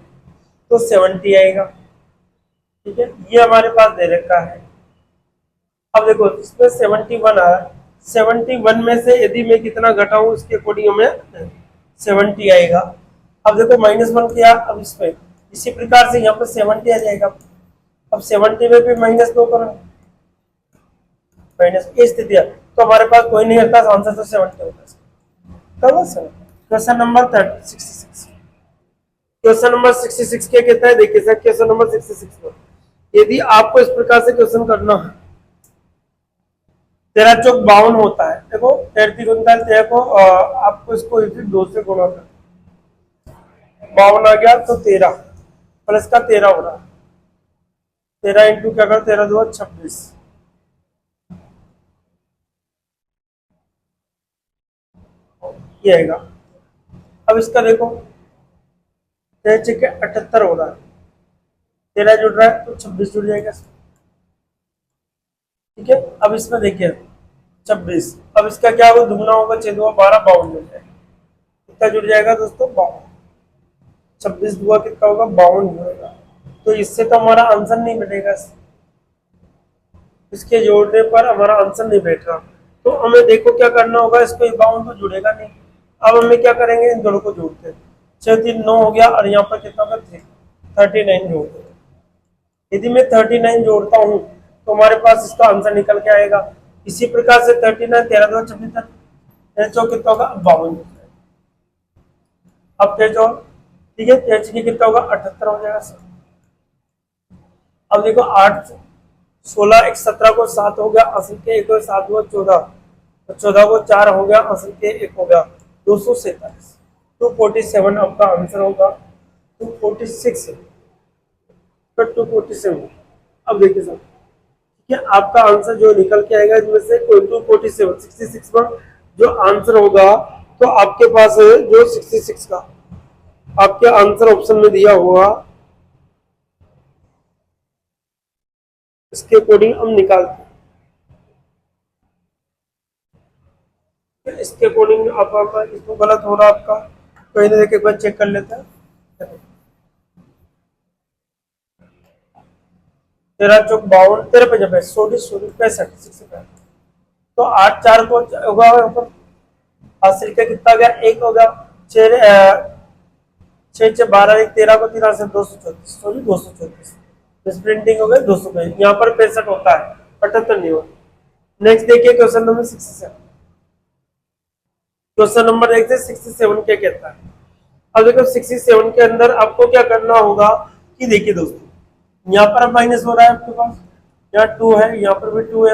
तो 70 आएगा, ठीक है। ये हमारे पास दे रखा है। अब देखो इसमें 71 आ रहा है, 71 में से यदि मैं कितना घटाऊं इसके अकॉर्डिंग हमें 70 आएगा। अब देखो -1 किया, अब इसमें इसी प्रकार से यहाँ पर 70 आ जाएगा। अब 70 में भी -2 करो, माइनस ये स्थिति है, तो हमारे पास कोई नहीं रहता, आंसर तो 70 होता है। Question number 66। क्वेश्चन नंबर 66 क्या कहता है, देखिए सर क्वेश्चन नंबर 66 में यदि आपको इस प्रकार से क्वेश्चन करना है, 13 चौक 52 होता है। देखो 13 गुणा 13 को आपको इसको 2 से गुणा कर, 52 आ गया, तो 13 प्लस का 13 हो रहा है, 13 इंटू क्या कर 13 2 26, ये आएगा। अब इसका देखो 78 हो रहा है, 13 जुड़ रहा है तो 26 जुड़ जाएगा, ठीक है। अब इसमें देखिए 26, अब इसका क्या होगा, दुगना होगा, 6 2 12 52 जुड़ जाएगा, कितना जुड़ जाएगा दोस्तों 52, 26 दुआ कितना होगा 52 जुड़ेगा। तो इससे तो हमारा आंसर नहीं बनेगा, इसके जोड़ने पर हमारा आंसर नहीं बैठ रहा। तो हमें देखो क्या करना होगा, इसको 52 तो जुड़ेगा नहीं। अब हमें क्या करेंगे, इन दोनों को जोड़ते हैं, 6 3 9 हो गया, और यहाँ पर कितना होगा 39 जोड़ते हैं। यदि मैं 39 जोड़ता हूँ तो हमारे पास इसका आंसर निकल के आएगा। इसी प्रकार से 39 13 2 26 चौक कितना होगा 52, अब 13 ठीक है, 13 कितना होगा 78 हो जाएगा सर। अब देखो 8 16 1 17 को 7 हो गया, असल के 1 7 हुआ 14, तो 14 को 4 हो गया, असल के 1 हो गया 247, 247 आपका आंसर होगा, 246 247। अब देखिए सर, क्या आपका आंसर जो निकल के आएगा इसमें से 247 66 में जो आंसर होगा, तो आपके पास जो 66 का आपके आंसर ऑप्शन में दिया हुआ, इसके अकॉर्डिंग हम निकालते हैं। इसके अकॉर्डिंग आप इसको गलत हो रहा आपका, कहीं ना एक बार चेक कर लेते हैं। 13 चौक 52, 13 55 16 65 65, तो 8 4 को होगा यहाँ पर, हासिल का कितना गया 1 होगा, 6 6 12 1 13 को 13 से 234, सॉरी 234 प्रिंटिंग हो गई 200 का, यहाँ पर 65 होता है, 78 नहीं होता। नेक्स्ट देखिए क्वेश्चन नंबर 67। क्वेश्चन नंबर 67 क्या कहता है। अब देखो 67 के अंदर आपको क्या करना होगा कि देखिए दोस्तों, यहाँ पर माइनस हो रहा है आपके पास, यहाँ 2 है, यहाँ पर भी 2 है।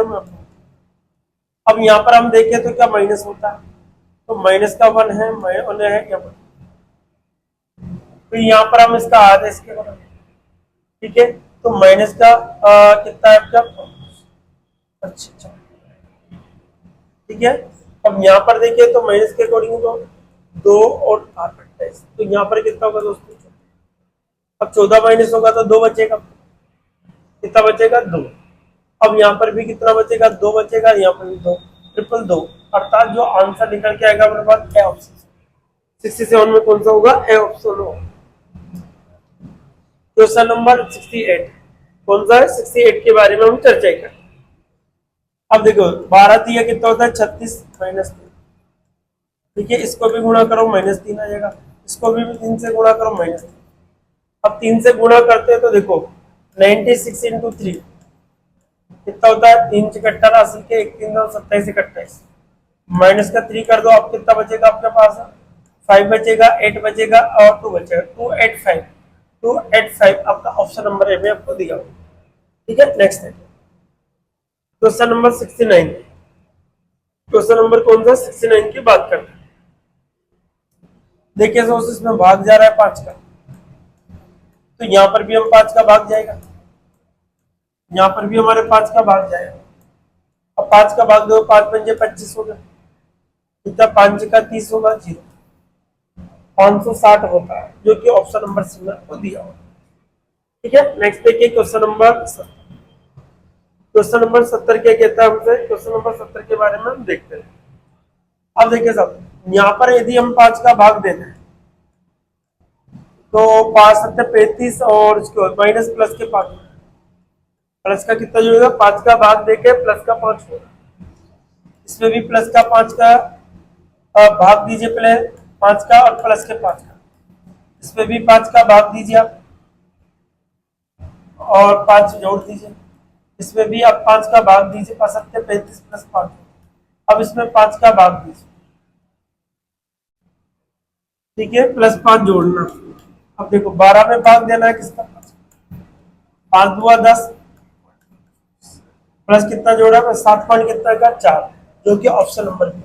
अब यहाँ पर हम देखें तो क्या माइनस होता है, तो माइनस का 1 है, वन है यहाँ पर, तो यहाँ पर हम इसका आधा इसके बराबर, ठीक है। तो माइनस का कितना है आपका, अच्छा ठीक है। अब यहाँ पर देखिए तो माइनस के अकॉर्डिंग तो 2 और 8 28, तो यहाँ पर कितना होगा दोस्तों, अब 14 माइनस होगा तो 2 बचेगा, कितना बचेगा 2। अब यहाँ पर भी कितना बचेगा 2 बचेगा, यहाँ पर भी 2, ट्रिपल 2, अर्थात जो आंसर निकल के आएगा हमारे पास ए ऑप्शन। 67 में कौन सा होगा, ए ऑप्शन होगा। क्वेश्चन नंबर 68 कौन सा है, 68 के बारे में हम चर्चा करें। अब देखो 12 दिया कितना होता है 36 -3। ठीक है, इसको भी गुणा करो -3 आ जाएगा, इसको भी 3 से गुणा करो -3। अब 3 से गुणा करते हैं तो देखो 96 इंटू 3 कितना होता है 3 चौकट्टा 80 के 1 3 9 27 28 माइनस का 3 कर दो, अब कितना बचेगा आपके पास 5 बचेगा, 8 बचेगा और 2 बचेगा, 285 आपका ऑप्शन नंबर ए में आपको दिया होगा। ठीक है, नेक्स्ट है क्वेश्चन नंबर 69। क्वेश्चन नंबर कौन सा 69 की बात करते हैं। देखिए दोस्तों इसमें भाग जा रहा है 5 का, तो यहाँ पर भी हम 5 का भाग जाएगा, यहाँ पर भी हमारे 5 का भाग जाएगा। अब 5 का भाग दो, 5 पंजे 25 होगा, कितना 5 का 30 होगा, 0 560 होता है, जो कि ऑप्शन नंबर सी में आपको दिया होगा। ठीक है, नेक्स्ट देखिए क्वेश्चन नंबर 70 क्या कहता है हमसे। क्वेश्चन नंबर 70 के बारे में हम देखते हैं। अब देखिए साहब, यहाँ पर यदि हम 5 का भाग देते हैं तो 5 7 35 और इसके माइनस प्लस के 5, प्लस का कितना जो होगा 5 का भाग देके प्लस का 5 होगा, इसमें भी प्लस का 5 का भाग दीजिए, पहले 5 का और प्लस के 5 का, इसमें भी 5 का भाग दीजिए आप और 5 जोड़ दीजिए, इसमें भी आप 5 का भाग दीजिए, 5 7 35 प्लस 5, अब इसमें 5 का भाग दीजिए। ठीक है, प्लस 5 जोड़ना। अब देखो 12 में भाग देना है किसका, 5 दूआ 10 प्लस कितना जोड़ा है 7 पॉइंट कितना का 4, जो कि ऑप्शन नंबर बी।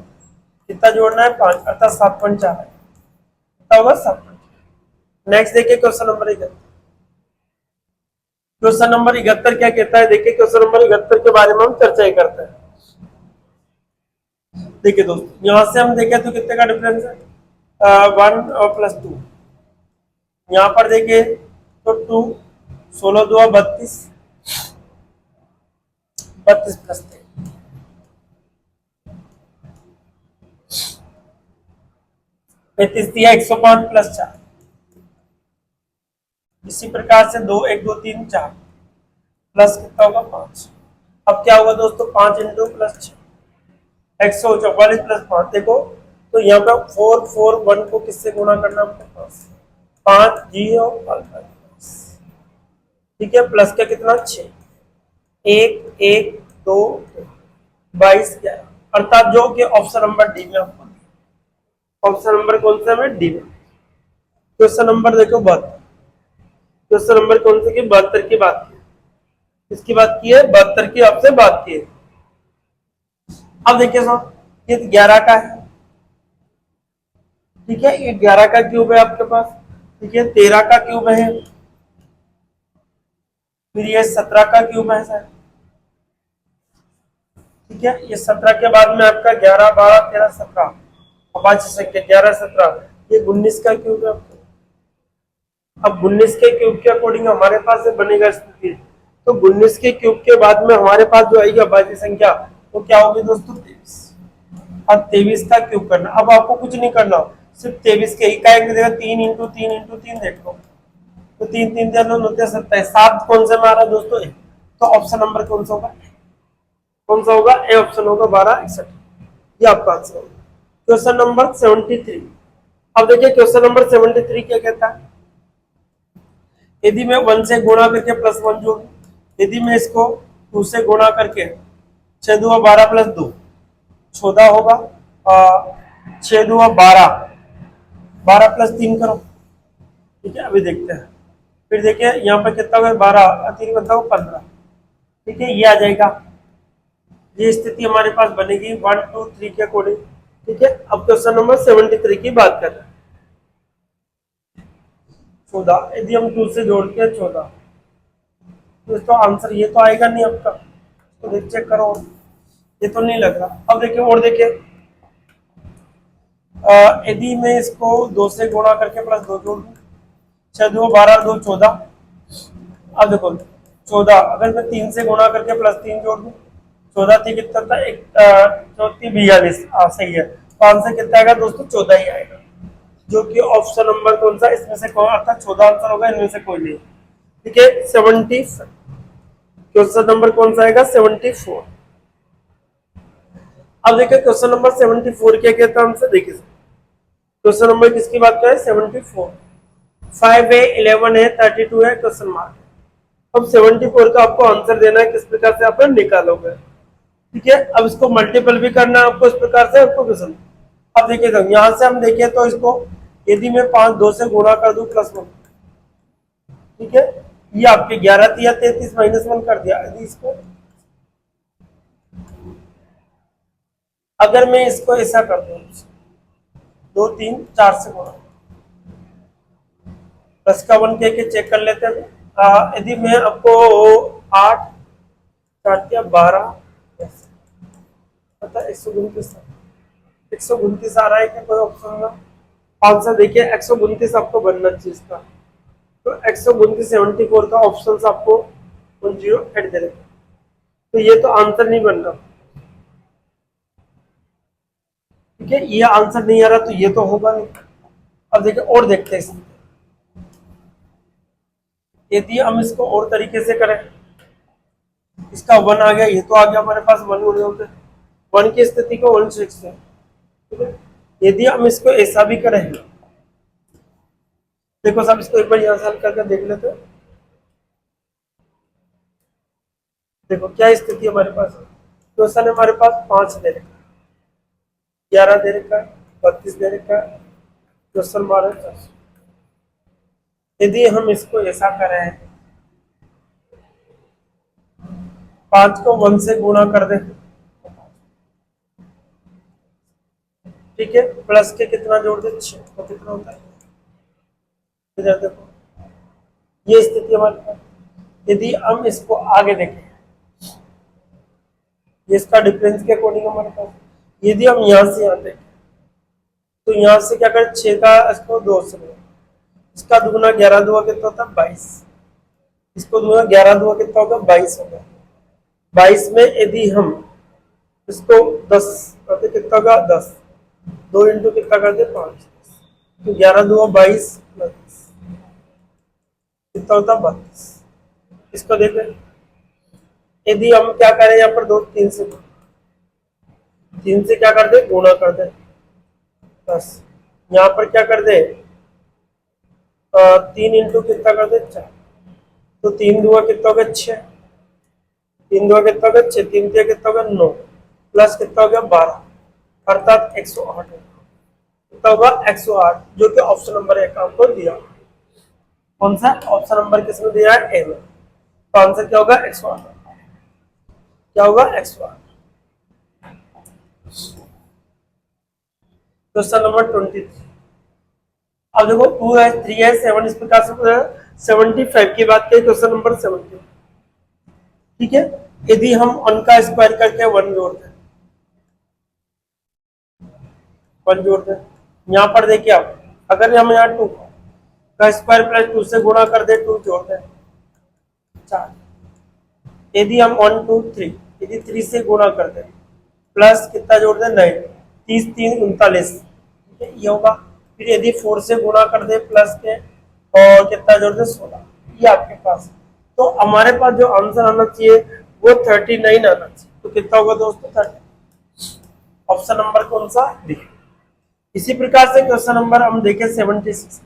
कितना जोड़ना है 5, अर्थात 7.4 है, कितना होगा 7। नेक्स्ट देखिए क्वेश्चन नंबर 71। क्वेश्चन नंबर 71 क्या कहता है, देखिए क्वेश्चन नंबर 71 के बारे में हम चर्चा करते हैं। देखिए दोस्तों यहां से हम देखें तो कितने का डिफरेंस है 1 और प्लस 2, यहाँ पर देखिए तो 2 16 2 32 32 प्लस 35 दिया 105 प्लस 4, इसी प्रकार से 2 1 2 3 4 प्लस कितना होगा 5। अब क्या होगा दोस्तों 5 इंटू प्लस 6 144 प्लस 5। देखो तो यहाँ पे 4 4 1 को किससे गुणा करना आपके पास 5 0 ठीक है, प्लस का कितना 6 1 1 2 22 11, अर्थात जो कि ऑप्शन नंबर डी में आपको, ऑप्शन नंबर कौन सा है डी में। क्वेश्चन नंबर देखो 72। क्वेश्चन नंबर कौन से की 72 की बात की, किसकी बात की है 72 की आपसे बात की है। अब देखिए साहब ये 11 का है, ठीक है, ये 11 का क्यूब है आपके पास, ठीक है, 13 का क्यूब है, फिर ये 17 का क्यूब है सर, ठीक है, ये 17 के बाद में आपका 11 12 13 17 पांच संख्या 11 17, ये 19 का क्यूब है आपको। अब 19 के क्यूब के अकॉर्डिंग हमारे पास से बनेगा स्थिति, तो 19 के क्यूब के बाद में हमारे पास जो आएगी अभाज्य संख्या वो क्या होगी दोस्तों 23। अब 23 का क्यूब करना, अब आपको कुछ नहीं करना, सिर्फ 23 के ही का 3 इंटू 3 इंटू 3 देख लो, तो 3 3 3 9 27 7 कौन से मारा दोस्तों ए, तो ऑप्शन नंबर कौन सा होगा, कौन सा होगा ए ऑप्शन होगा 12 61, ये आपका आंसर होगा। Question number 73। अब देखिए क्वेश्चन नंबर 73 क्या कहता है, यदि मैं 1 से गुणा करके प्लस 1 जोड़ू, यदि मैं इसको 2 से गुणा करके 6 2 12 प्लस 2 14 होगा, 6 2 12 12 प्लस 3 करो, ठीक है, अभी देखते हैं। फिर देखिए यहाँ पर कितना होगा 12 3 मतलब 15, ठीक है, ये आ जाएगा, ये स्थिति हमारे पास बनेगी 1 2 3 के अकॉर्डिंग, ठीक है। अब क्वेश्चन नंबर 73 की बात कर रहे हैं, 14 यदि हम 2 से जोड़ के 14, तो आंसर ये तो आएगा नहीं आपका, तो देख चेक करो, ये तो नहीं लग रहा। अब देखिए और देखिए यदि मैं इसको 2 से गुणा करके प्लस 2 जोड़ दूं, 6 2 12 2 14, अब देखो 14 अगर मैं 3 से गुणा करके प्लस 3 जोड़ दूं, 14 थी कितना था 42, सही है, तो आंसर कितना आएगा दोस्तों 14 ही आएगा, जो कि ऑप्शन नंबर कौन सा इसमें से कौन अर्थात 14 आंसर होगा, इनमें से कोई नहीं, ठीक है। 70 क्वेश्चन नंबर कौन सा आएगा 74। अब देखिए क्वेश्चन नंबर 74 क्या कहता है हमसे, देखिए क्वेश्चन नंबर किसकी बात करें, 74। 5 है, 11 है, 32 है, क्वेश्चन मार्क। अब 74 का आपको आंसर देना है, किस प्रकार से आप निकालोगे, ठीक है। अब इसको मल्टीपल भी करना है आपको, इस प्रकार से आपको क्वेश्चन। अब देखिए यहां से हम देखिए तो इसको यदि मैं 5 2 से गुणा कर दूं +1, ठीक है, ये आपके 11 या 33 -1 कर दिया। यदि इसको अगर मैं इसको ऐसा कर दूं 2 3 4 से गुणा, प्लस का 1 के चेक कर लेते हैं। यदि मैं आपको 8 4 12 पता 129 आ रहा है क्या कोई ऑप्शन में आंसर, देखिए 129 आपको बनना चाहिए इसका, तो 129 74 का ऑप्शन आपको 0 ऐड दे देगा, तो ये तो आंसर नहीं बन रहा, ठीक है, ये आंसर नहीं आ रहा तो ये तो होगा नहीं। अब देखिए और देखते हैं, यदि हम इसको और तरीके से करें, इसका 1 आ गया, ये तो आ गया हमारे पास 1 होने होते, 1 की स्थिति को 1 6 है, ठीक है। यदि हम इसको ऐसा भी करें, देखो सब इसको एक बार यहां हल करके देख लेते हैं। देखो क्या स्थिति हमारे पास, क्वेश्चन है हमारे पास 5 दे रखा है, 11 दे रखा है, 32 दे रखा है, क्वेश्चन मार्क 400। यदि हम इसको ऐसा करें, 5 को 1 से गुणा कर दे, ठीक है, प्लस के कितना जोड़ दे 6, तो कितना होता है, इधर देखो ये स्थिति हमारे पास। यदि हम इसको आगे देखें, ये इसका डिफरेंस के अकॉर्डिंग हमारे पास, यदि हम यहां से यहां देखें तो यहां से क्या करें, 6 का इसको 2 से, इसका दुगुना 11 2 कितना होता है 22, इसको दुगुना 11 2 कितना होगा 22 होगा। 22 में यदि हम इसको 10 करते कितना होगा 10, 2 इंटू कितना कर दे 5, तो 11 2 22 कितना होता 32। इसको देखें, यदि हम क्या करें यहाँ पर 2 3 से क्या कर दे गुणा कर दे, बस यहाँ पर क्या कर दे 3 इंटू कितना कर दे 4, तो 3 दुआ कितना होगा 6, 3 दुआ कितना होगा 6, 3 दिया कितना होगा 9, प्लस कितना हो गया 12, अर्थात 108 कितना होगा 108, जो कि ऑप्शन नंबर 1 आपको दिया। कौन सा ऑप्शन नंबर किसने दिया है, ए में, तो आंसर क्या होगा 108, क्या होगा 108। क्वेश्चन नंबर 23, अब देखो 2 है 3 है 7, इस प्रकार से 75 की बात करें, क्वेश्चन नंबर 70, ठीक है। यदि हम 1 का स्क्वायर करके 1 जोड़ते हैं, 1 जोड़ते हैं, यहाँ पर देखिए आप अगर हम यहाँ 2 का स्क्वायर प्लस 2 से गुणा कर दे, 2 जोड़ते हैं 4, यदि हम 1 2 3 यदि 3 से गुणा कर दे प्लस कितना जोड़ दे 9, 30 3 39, ठीक है ये होगा। फिर यदि 4 से गुणा कर दे प्लस के और कितना जोड़ दे 16, ये आपके पास, तो हमारे पास जो आंसर आना चाहिए वो 39 आना चाहिए, तो कितना होगा दोस्तों 30, ऑप्शन नंबर कौन सा डी। इसी प्रकार से क्वेश्चन नंबर हम देखें 76,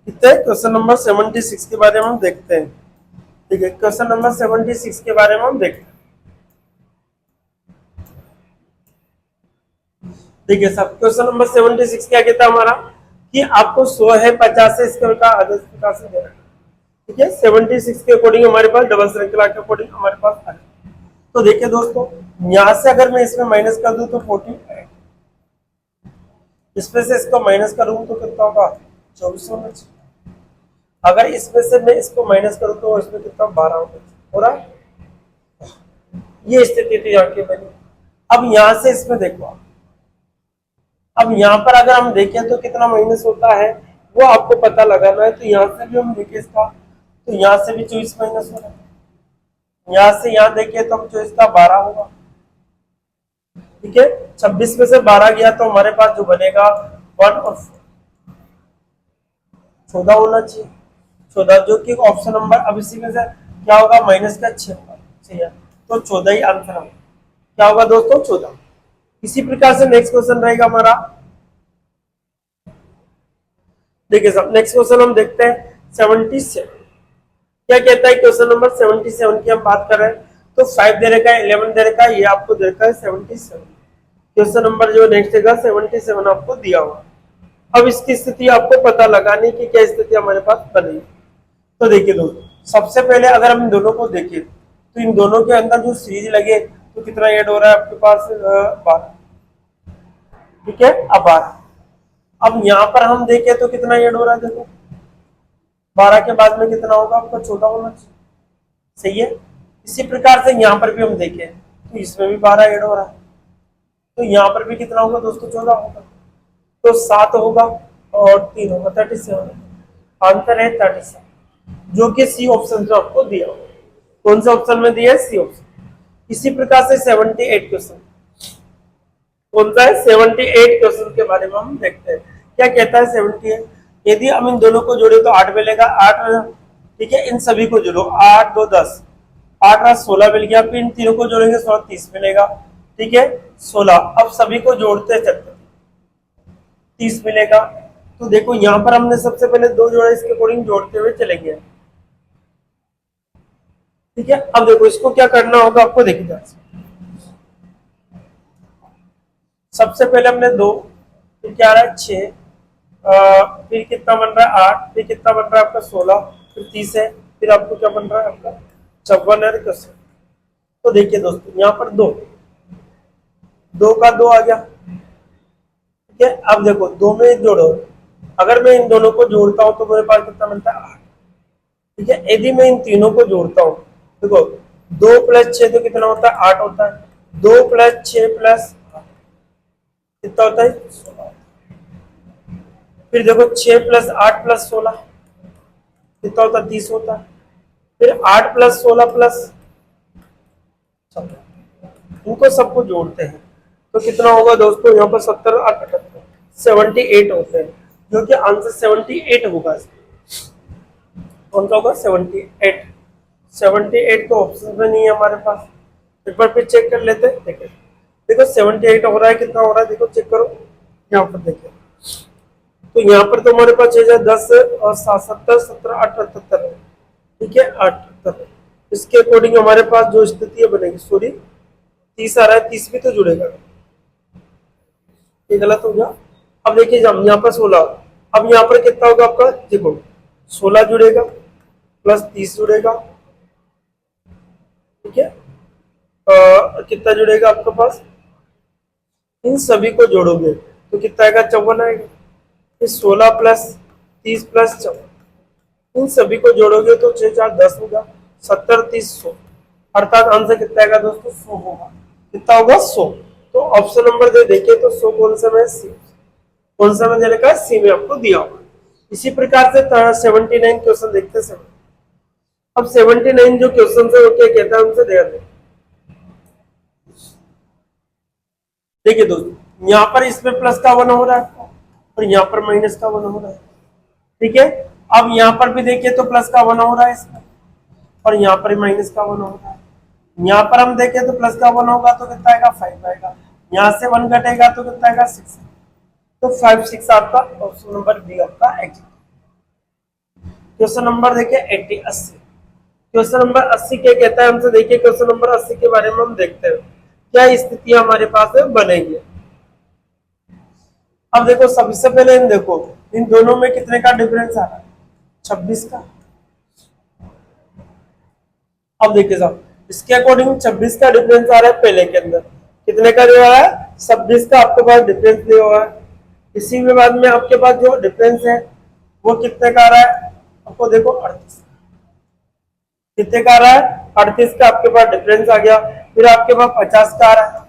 कितने क्वेश्चन नंबर 76 के बारे में हम देखते हैं, ठीक है। क्वेश्चन नंबर 76 के बारे में हम देखते हैं, देखिए सब क्वेश्चन नंबर 76 क्या कहता है हमारा कि आपको 100 है 50 है इस प्रकार से देना, ठीक है। 76 के अकॉर्डिंग हमारे पास डबल श्रृंखला के अकॉर्डिंग हमारे पास है। तो देखिए दोस्तों यहां से अगर मैं इसमें माइनस कर दूं तो 40, इसमें से इसको माइनस करूं तो कितना होगा 24 होना चाहिए, अगर इसमें से मैं इसको माइनस करूं तो इसमें कितना 12 होना चाहिए, हो रहा है, ये स्थिति थी यहाँ की मैंने। अब यहां से इसमें देखो, अब यहाँ पर अगर हम देखें तो कितना माइनस होता है वो आपको पता लगाना है, तो यहाँ से भी हम देखें इसका, तो यहाँ से भी 24 माइनस होगा, यहाँ से यहाँ देखिए तो हम 24 का 12 होगा, ठीक है। 26 में से 12 गया तो हमारे पास जो बनेगा 1 और 14 होना चाहिए, 14 जो कि ऑप्शन नंबर, अब इसी में से क्या होगा माइनस का 6 होगा, तो 14 ही आंसर होगा, क्या होगा दोस्तों 14। इसी प्रकार से नेक्स्ट क्वेश्चन रहेगा हमारा, देखिए साहब नेक्स्ट क्वेश्चन हम देखते हैं 77। क्या कहता है क्वेश्चन नंबर 77 की हम बात कर रहे हैं, तो 5 दे रखा है, 11 दे रखा है, ये आपको दे रखा है 77। क्वेश्चन नंबर जो नेक्स्ट देगा 77 आपको दिया हुआ। अब इसकी स्थिति आपको पता लगाने की क्या स्थिति हमारे पास बनेगी। तो देखिए दोस्तों, सबसे पहले अगर हम इन दोनों को देखें तो इन दोनों के अंदर जो सीरीज लगे तो कितना ऐड हो रहा है आपके पास 12, ठीक है। अब 12, अब यहाँ पर हम देखें तो कितना ऐड हो रहा है, देखो 12 के बाद में कितना होगा आपका 14 होना चाहिए, सही है। इसी प्रकार से यहाँ पर भी हम देखें तो इसमें भी 12 ऐड हो रहा है, तो यहाँ पर भी कितना होगा दोस्तों 14 होगा, तो 7 होगा और 3 होगा 37। आंसर है 37, जो कि सी ऑप्शन में आपको दिया होगा। कौन से ऑप्शन में दिया है, सी ऑप्शन। इसी प्रकार से 78 क्वेश्चन, कौन सा है 78 क्वेश्चन के बारे में हम देखते हैं। क्या कहता है 78, यदि हम इन दोनों को जोड़े तो 8 मिलेगा, 8, ठीक है। इन सभी को जोड़ो, 8 2 10, 8 8 16 मिल गया, फिर इन तीनों को जोड़ेंगे 16 30 मिलेगा, ठीक है 16। अब सभी को जोड़ते चलते 30 मिलेगा। तो देखो यहाँ पर हमने सबसे पहले 2 जोड़े, इसके अकॉर्डिंग जोड़ते हुए चलेंगे, ठीक है। अब देखो इसको क्या करना होगा आपको, देखिए सबसे पहले हमने 2, फिर क्या आ रहा है 6, फिर कितना बन रहा है 8, फिर कितना बन रहा है आपका 16, फिर 30 है, फिर आपको क्या बन रहा है आपका 54 है क्वेश्चन। तो देखिए दोस्तों यहाँ पर 2 का 2 आ गया, ठीक है। अब देखो 2 में जोड़ो, अगर मैं इन दोनों को जोड़ता हूं तो मेरे पास कितना बनता है 8, ठीक है। यदि मैं इन तीनों को जोड़ता हूं, देखो 2 + 6 तो कितना होता है 8 होता है, 2 + 6 + कितना होता है 16। फिर देखो 6 + 8 + 16 कितना होता है 30 होता है, फिर 8 + 16 + इनको सबको जोड़ते हैं तो कितना होगा दोस्तों, यहाँ पर 70 और 78 78 होते हैं, जो कि आंसर 78 होगा। कौन सा होगा 78, 78 तो ऑप्शन में नहीं है हमारे पास। एक बार फिर चेक कर लेते हैं, देखो 78 हो रहा है, कितना हो रहा है देखो चेक करो, यहाँ पर देखिए तो यहाँ पर तो हमारे पास 10 और 7 70 17 78 है, ठीक है 78। इसके अकॉर्डिंग हमारे पास जो स्थिति बनेगी, सॉरी 30 आ रहा है, 30 भी तो जुड़ेगा, ये गलत हो गया। अब देखिए हम यहाँ पर 16, अब यहाँ पर कितना होगा आपका, देखो 16 जुड़ेगा प्लस 30 जुड़ेगा, ठीक है। कितना जुड़ेगा आपके पास, इन सभी को जोड़ोगे तो कितना आएगा 54 आएगा, फिर 16 + 30 + 54, इन सभी को जोड़ोगे तो 6 4 10 होगा, 70 30 100, अर्थात आंसर कितना आएगा दोस्तों 100 होगा। कितना होगा 100। तो ऑप्शन नंबर दे देखिए तो 100 कौन सा में, सी कौन सा में देने का, सी में आपको दिया होगा। इसी प्रकार से 79 क्वेश्चन देखते हैं। अब 79 जो क्वेश्चन है वो क्या कहता है हमसे ध्यान दें। देखिए दोस्तों यहाँ पर इसमें प्लस का 1 हो रहा है और यहाँ पर माइनस का 1 हो रहा है, ठीक है। अब यहाँ पर भी देखिए तो प्लस का 1 हो रहा है इसमें, और यहाँ पर माइनस का 1 हो रहा है। यहाँ पर हम देखें तो प्लस का 1 होगा तो कितना आएगा 5 आएगा, यहाँ से 1 घटेगा तो कितना आएगा 6, तो 5 6 आपका ऑप्शन नंबर बी आपका एग्जिट। क्वेश्चन नंबर देखिए 80। क्वेश्चन नंबर 80 क्या कहता है हमसे, देखिए क्वेश्चन नंबर 80 के बारे में हम देखते हैं क्या स्थिति हमारे पास बनेगी। अब देखो सबसे पहले इन देखो इन दोनों में कितने का डिफरेंस आ रहा है 26 का। अब देखिए साहब इसके अकॉर्डिंग 26 का डिफरेंस आ रहा है, पहले के अंदर कितने का दिया हुआ है 26 का आपके पास डिफरेंस दिया हुआ है। इसी के बाद में आपके पास जो डिफरेंस है वो कितने का आ रहा है आपको, देखो 38 कितने का आ रहा है 38 का आपके पास डिफरेंस आ गया। फिर आपके पास 50 का आ रहा है,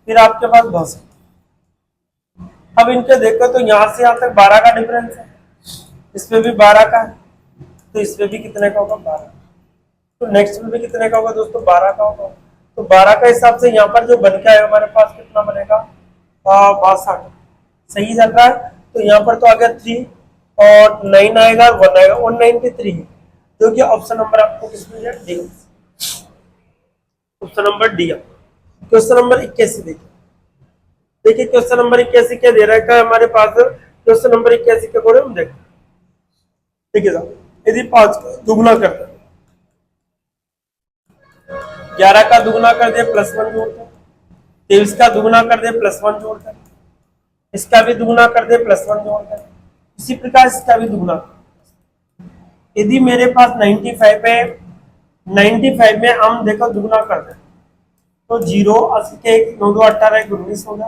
फिर आपके पास 62। अब इनके देखो तो यहाँ से यहाँ तक 12 का डिफरेंस है, इसमें भी 12 का है, तो इसमें भी कितने का होगा 12, तो नेक्स्ट में भी कितने का होगा दोस्तों 12 का होगा। तो 12 का हिसाब से यहाँ पर जो बन के आएगा हमारे पास कितना बनेगा 62, सही चल रहा है। तो यहाँ पर तो आ गया 3 और 9 आएगा 1 आएगा 193 है, जो कि ऑप्शन नंबर आपको किसमें दिया D, option number D. Question number 81 देखिए। देखिए क्वेश्चन नंबर 81 क्या दे रखा है हमारे पास। क्वेश्चन नंबर 81 के अकॉर्डिंग हम देखते हैं। देखिए साहब, यदि 5 का दुगुना करते हैं, 11 का दुगुना कर दे +1 जोड़ते हैं, 23 का दुगुना कर दे +1 जोड़ते हैं, इसका भी दुगुना कर दे +1 जोड़ते हैं, इसी प्रकार इसका भी दुगुना। यदि मेरे पास 95 है, 95 में हम देखो दुगुना कर दे तो 0 80 के 9 2 18 1 19 होगा।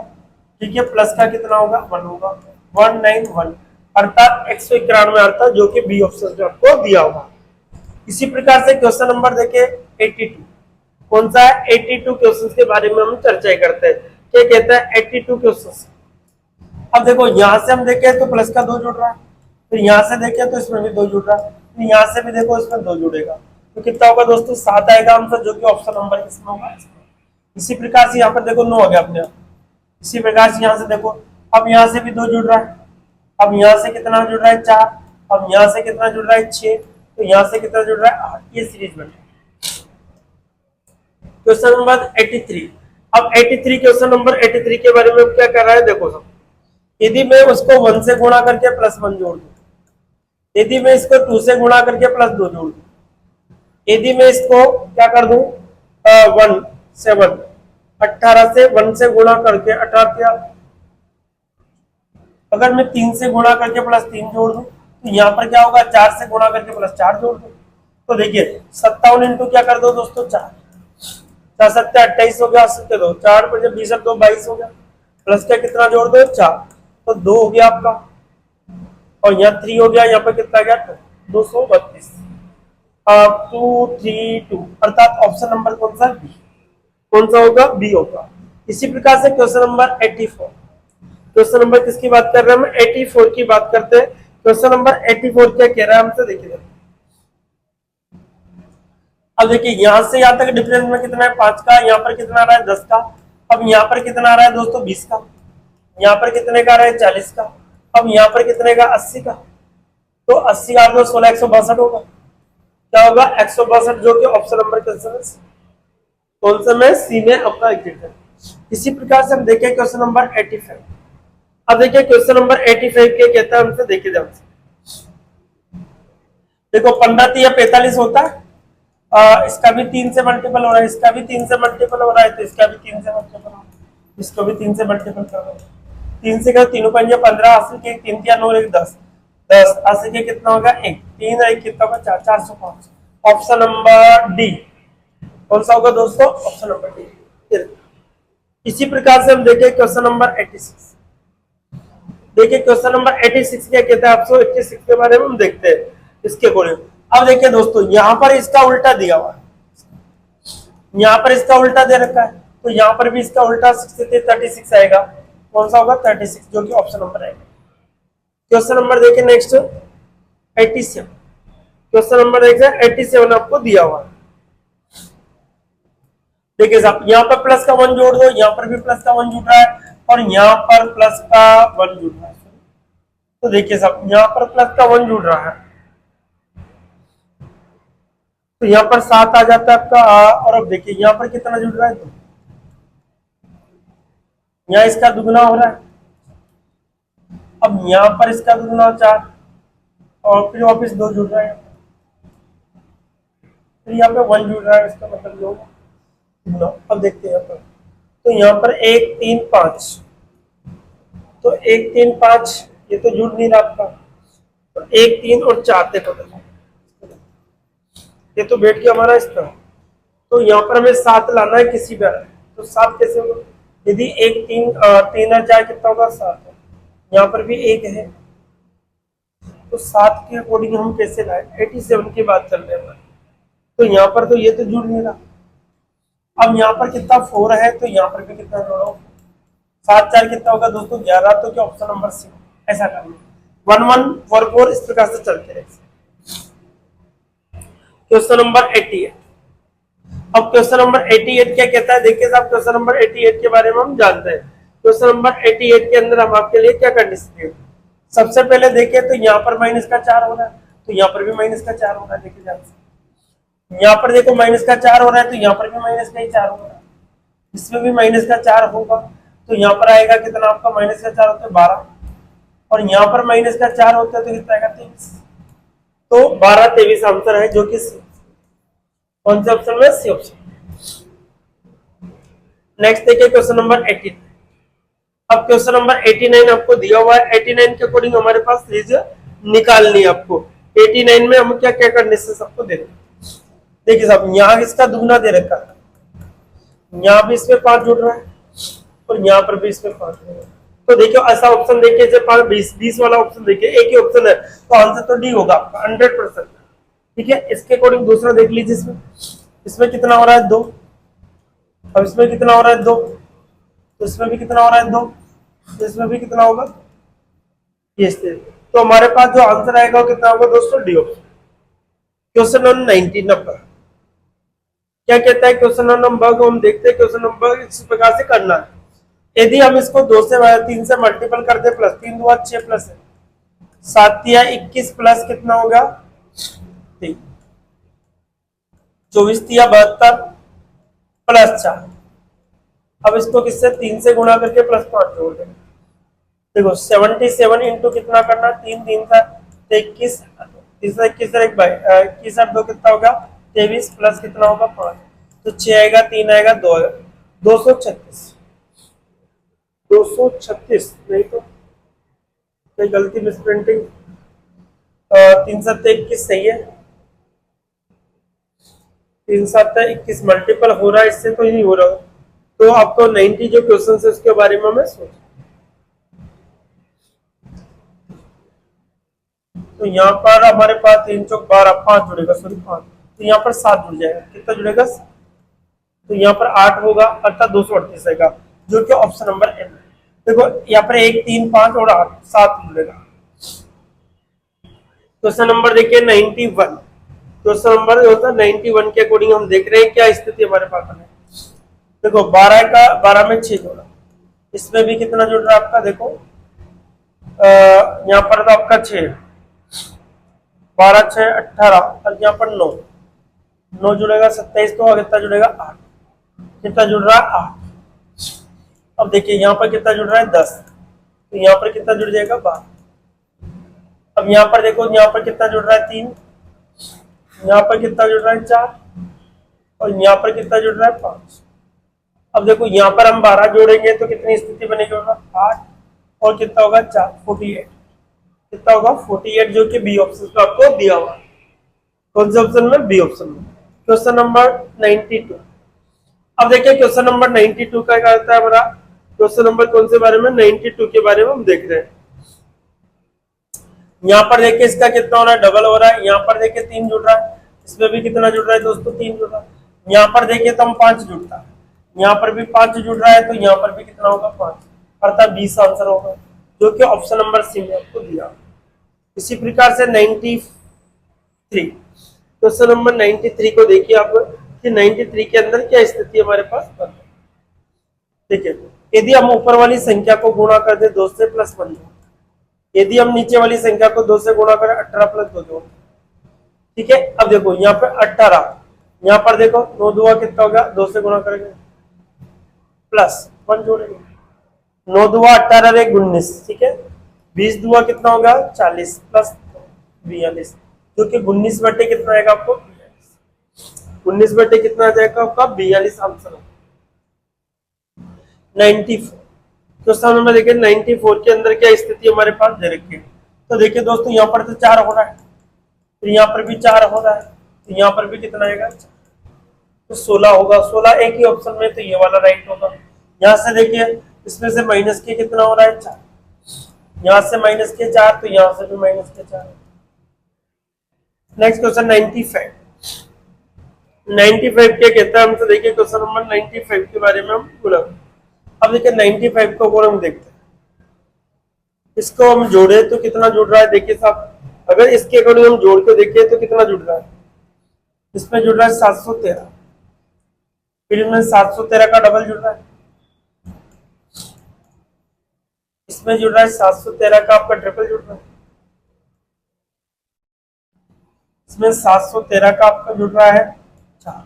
ठीक है, प्लस का कितना होगा 1 होगा, 191 अर्थात 191 अर्थात जो कि बी ऑप्शन में आपको दिया होगा। इसी प्रकार से क्वेश्चन नंबर देखिए 82। कौन सा है 82 क्वेश्चन के बारे में हम चर्चा करते हैं। क्या कहता है 82 क्वेश्चन। अब देखो यहां से हम देखें तो प्लस का 2 जुड़ रहा है, तो यहां से देखें तो इसमें भी 2 जुड़ रहा है, तो यहां से भी देखो इसमें 2 जुड़ेगा, तो कितना होगा दोस्तों 7 आएगा आंसर, जो कि ऑप्शन नंबर किसमें होगा। इसी प्रकार से यहाँ पर देखो 9 आ गया अपने आप। इसी प्रकार से यहाँ से देखो, अब यहाँ से भी 2 जुड़ रहा है, अब यहाँ से कितना जुड़ रहा है 4, अब यहाँ से कितना जुड़ रहा है 6, तो यहाँ से कितना जुड़ रहा है 8। ये सीरीज बन क्वेश्चन नंबर 83। अब 83 क्वेश्चन नंबर 83 के बारे में क्या कर रहा है देखो सब। यदि मैं उसको 1 से गुणा करके +1 जोड़ दूं, यदि मैं इसको 2 से गुणा करके +2 जोड़ दूं, यदि मैं इसको क्या कर दूं 1 7 18 से 1 से गुणा करके 18 क्या, अगर मैं 3 से गुणा करके +3 जोड़ दूं तो यहाँ पर क्या होगा 4 से गुणा करके +4 जोड़ दूं, तो देखिए 57 इंटू क्या कर दो दोस्तों 4, 4 7 28 हो गया, 80 2 4 5 20 2 22 हो गया, प्लस का कितना जोड़ दो 4, तो 2 हो गया आपका, और यहाँ 3 हो गया, यहाँ पर कितना गया 232 232 अर्थात ऑप्शन नंबर कौन सा बी। कौन सा होगा बी होगा। इसी प्रकार से क्वेश्चन नंबर 84। क्वेश्चन नंबर किसकी बात कर रहे हैं हम 84 की बात करते हैं। क्वेश्चन नंबर 84 क्या कह रहा है हमसे देखिए। अब देखिए यहां से यहां तक डिफरेंस में कितना है 5 का, यहाँ पर कितना आ रहा है 10 का, अब यहाँ पर कितना आ रहा है दोस्तों 20 का, यहाँ पर कितने का आ रहा है 40 का, अब यहाँ पर कितने का 80 का, तो 80 का 16 162 होगा। क्या होगा 162, जो कि ऑप्शन नंबर कौन सा में सी में अपना एग्जिट है। इसी प्रकार से हम देखें क्वेश्चन नंबर 85। अब देखिए क्वेश्चन नंबर 85 क्या कहता है हमसे, देखिए ध्यान से देखो 15 3 45 होता है, इसका भी 3 से मल्टीपल हो रहा है, इसका भी 3 से मल्टीपल हो रहा है, तो इसका भी 3 से मल्टीपल हो रहा है, इसको भी 3 से मल्टीपल कर रहा है। 3 से 3 5 15 80 के 3 3 9 1 10 10 80 के कितना होगा 1 3 1 कितना होगा 4 405। ऑप्शन नंबर डी कौन सा होगा दोस्तों ऑप्शन नंबर डी। इसी प्रकार से हम देखें क्वेश्चन नंबर 86। देखिए क्वेश्चन नंबर 86 क्या कहता है आपको 86 के बारे में हम देखते हैं इसके अकॉर्डिंग। अब देखिए दोस्तों यहाँ पर इसका उल्टा दिया हुआ है, यहाँ पर इसका उल्टा दे रखा है, तो यहाँ पर भी इसका उल्टा 36 आएगा। कौन सा होगा 36, जो कि ऑप्शन नंबर आएगा। क्वेश्चन नंबर देखिए नेक्स्ट 87। क्वेश्चन नंबर देखिए 87 आपको दिया हुआ है। देखिए साहब यहाँ पर प्लस का 1 जोड़ दो, यहाँ पर भी प्लस का 1 जुड़ रहा है, और यहाँ पर प्लस का 1 जुड़ रहा है। तो देखिए साहब यहाँ पर प्लस का 1 जुड़ रहा है, तो यहाँ पर 7 आ जाता है आपका, और अब देखिए यहाँ पर कितना जुड़ रहा है, तो यहाँ इसका दुगुना हो रहा है, अब यहाँ पर इसका दुगुना 4, और फिर वापस 2 जुड़ रहा है, फिर यहाँ पे 1 जुड़ रहा है, इसका मतलब जो दुगुना। अब देखते हैं यहाँ पर, तो यहाँ पर 1 3 5, तो 1 3 5 ये तो जुड़ नहीं रहा आपका, तो 1 3 और 4 देखो ये तो बैठ के हमारा इस तरह, तो यहाँ पर हमें 7 लाना है किसी पर, तो 7 कैसे होगा, यदि 1 3 3 और 4 कितना होगा 7 है, यहाँ पर भी 1 है, तो 7 के अकॉर्डिंग हम कैसे लाए 87 की बात कर रहे हैं, तो यहाँ पर तो ये तो जुड़ नहीं रहा। अब यहाँ पर कितना 4 है, तो यहाँ पर भी कितना जोड़ो 7 4 कितना होगा दोस्तों 11, तो क्या ऑप्शन नंबर सी। ऐसा करना 1 1 4 4 इस प्रकार से चलते रहे। Question number 88। अब क्वेश्चन नंबर 88 क्या कहता है देखिए साहब, क्वेश्चन नंबर 88 के बारे में हम जानते हैं। क्वेश्चन नंबर 88 के अंदर हम आपके लिए क्या कंडीशन दिए, सबसे पहले देखिए तो यहाँ पर माइनस का 4 हो रहा है, तो यहाँ पर भी माइनस का 4 हो रहा है। देखिए ध्यान से यहाँ पर देखो माइनस का 4 हो रहा है, तो यहाँ पर भी माइनस का ही 4 हो रहा है, इसमें भी माइनस का 4 होगा, तो यहाँ पर आएगा कितना आपका, माइनस का 4 होता है 12, और यहाँ पर माइनस का 4 होता है तो कितना आएगा 23। तो 12 23 आंसर है, जो कि कौन से ऑप्शन में, सी ऑप्शन। नेक्स्ट देखिए क्वेश्चन नंबर 18। अब क्वेश्चन नंबर 89 आपको दिया हुआ है। 89 के अकॉर्डिंग हमारे पास सीरीज निकालनी है आपको। 89 में हम क्या क्या करने से सबको दे रहे हैं। देखिए साहब, यहाँ इसका दुगना दे रखा है, यहाँ भी इसमें 5 जुड़ रहा है और यहाँ पर भी इसमें 5 जुड़ रहा है। तो देखिए ऐसा ऑप्शन देखिए, जब 20 वाला ऑप्शन देखिए, एक ही ऑप्शन है तो आंसर तो डी होगा आपका 100%। ठीक है, इसके अकॉर्डिंग दूसरा देख लीजिए, इसमें कितना हो रहा है 2, अब इसमें कितना हो रहा है 2, तो इसमें भी कितना हो रहा है 2, तो इसमें भी कितना होगा ये। तो हमारे पास जो आंसर आएगा वो कितना होगा दोस्तों, D option. Question number 19 number क्या कहता है, क्वेश्चन नंबर को हम देखते हैं। क्वेश्चन नंबर इस प्रकार से करना है, यदि हम इसको 2 से 3 से मल्टीपल कर दे, प्लस 3 2 6 प्लस 7 या 21 प्लस कितना होगा 3, 24 या 72 प्लस 4। अब इसको किससे, 3 से गुणा करके प्लस 5 जोड़ देंगे। देखो 77 इंटू कितना करना, 3 3 का 21, 21 और 21 और 2 कितना होगा 23 प्लस कितना होगा 5, तो 6 आएगा, 3 आएगा, 2 आएगा, 236। 236 नहीं तो कोई गलती, मिसप्रिंटिंग। 3 7 21 सही है, 3 7 21 मल्टीपल हो रहा है, इससे तो नहीं हो रहा। तो आपको 90 जो क्वेश्चन है उसके बारे में मैं सोच, तो यहाँ पर हमारे पास 3 चौक 12 5 जुड़ेगा, सॉरी 5, तो यहाँ पर 7 जुड़ जाएगा, कितना जुड़ेगा, तो यहाँ पर 8 होगा, अर्थात 238 आएगा, जो कि ऑप्शन नंबर एन है। देखो यहाँ पर 1 3 5 और 8 7 जुड़ेगा। क्वेश्चन नंबर देखिए 91। क्वेश्चन नंबर जो होता है 91 के अकॉर्डिंग हम देख रहे हैं क्या स्थिति हमारे पास है। देखो 12 में 6 जोड़ा, इसमें भी कितना जुड़ रहा है आपका, देखो यहाँ पर तो आपका 6, 12 6 18 और यहाँ पर 9 9 जुड़ेगा 27, तो कितना जुड़ेगा 8, कितना जुड़ रहा है 8। अब देखिए यहाँ पर कितना जुड़ रहा है 10, तो यहाँ पर कितना जुड़ जाएगा 12। अब यहाँ पर देखो, यहाँ पर कितना जुड़ रहा है 3, यहाँ पर कितना जुड़ रहा है 4 और यहाँ पर कितना जुड़ रहा है 5। अब देखो यहाँ पर हम 12 जोड़ेंगे तो कितनी स्थिति बनेगी, होगा 8 और कितना होगा 4 48, कितना होगा 48, जो कि बी ऑप्शन में आपको दिया हुआ। कौन से ऑप्शन में, बी ऑप्शन में। Question number 92। अब देखिए क्वेश्चन नंबर 92 का क्या होता है हमारा, क्वेश्चन नंबर कौन से बारे में, 92 के बारे में हम देख रहे हैं। यहाँ पर देखिए इसका कितना हो रहा है, डबल हो रहा है। यहाँ पर देखिए 3 जुड़ रहा है, इसमें भी कितना जुड़ रहा है दोस्तों 3 जुड़ रहा है। यहाँ पर देखिए तो हम 5 जुड़ता है, यहाँ पर भी 5 जुड़ रहा है, तो यहाँ पर भी कितना होगा 5, अर्थात 20 आंसर होगा, जो कि ऑप्शन नंबर सी में आपको दिया। इसी प्रकार से 93, क्वेश्चन नंबर 93 को देखिए आप कि 93 के अंदर क्या स्थिति हमारे पास है। देखिए यदि हम ऊपर वाली संख्या को गुणा कर दे 2 से प्लस 1, यदि हम नीचे वाली संख्या को 2 से गुणा करें 18 प्लस 2 जोड़, ठीक है। अब देखो यहाँ पर 18, यहाँ पर देखो 9 दुआ कितना होगा, 2 से गुणा करेंगे प्लस 1 जोड़ेंगे, 9 दुआ 18 एक 19, ठीक है। 20 दुआ कितना होगा 40 प्लस 42, जो कि 19 बटे कितना आएगा आपको 19 बटे कितना आ जाएगा आपका 42 आंसर होगा। 94, क्वेश्चन नंबर देखिए 94 के अंदर क्या स्थिति हमारे पास दे रखी है। तो देखिए दोस्तों यहाँ पर तो 4 हो रहा है, फिर यहाँ पर भी 4 हो रहा है, तो यहाँ पर भी कितना आएगा, तो 16 होगा। 16 एक ही ऑप्शन में, तो ये वाला राइट होगा। यहाँ से देखिए इसमें से माइनस के कितना हो रहा है 4, यहाँ से माइनस के 4, तो यहाँ से भी माइनस के 4। Next question 95। 95 क्या कहता है हमसे, देखिए क्वेश्चन नंबर 95 के बारे में हम बोला। अब देखिए 95 को और हम देखते हैं, इसको हम जोड़े तो कितना जुड़ रहा है। देखिए साहब अगर इसके अकॉर्डिंग हम जोड़ के देखिए तो कितना जुड़ रहा है, इसमें जुड़ रहा है 713, फिर इसमें 713 का डबल जुड़ रहा है, इसमें जुड़ रहा है 713 का आपका ट्रिपल जुड़ रहा है, इसमें 713 का आपका जुड़ रहा है 4,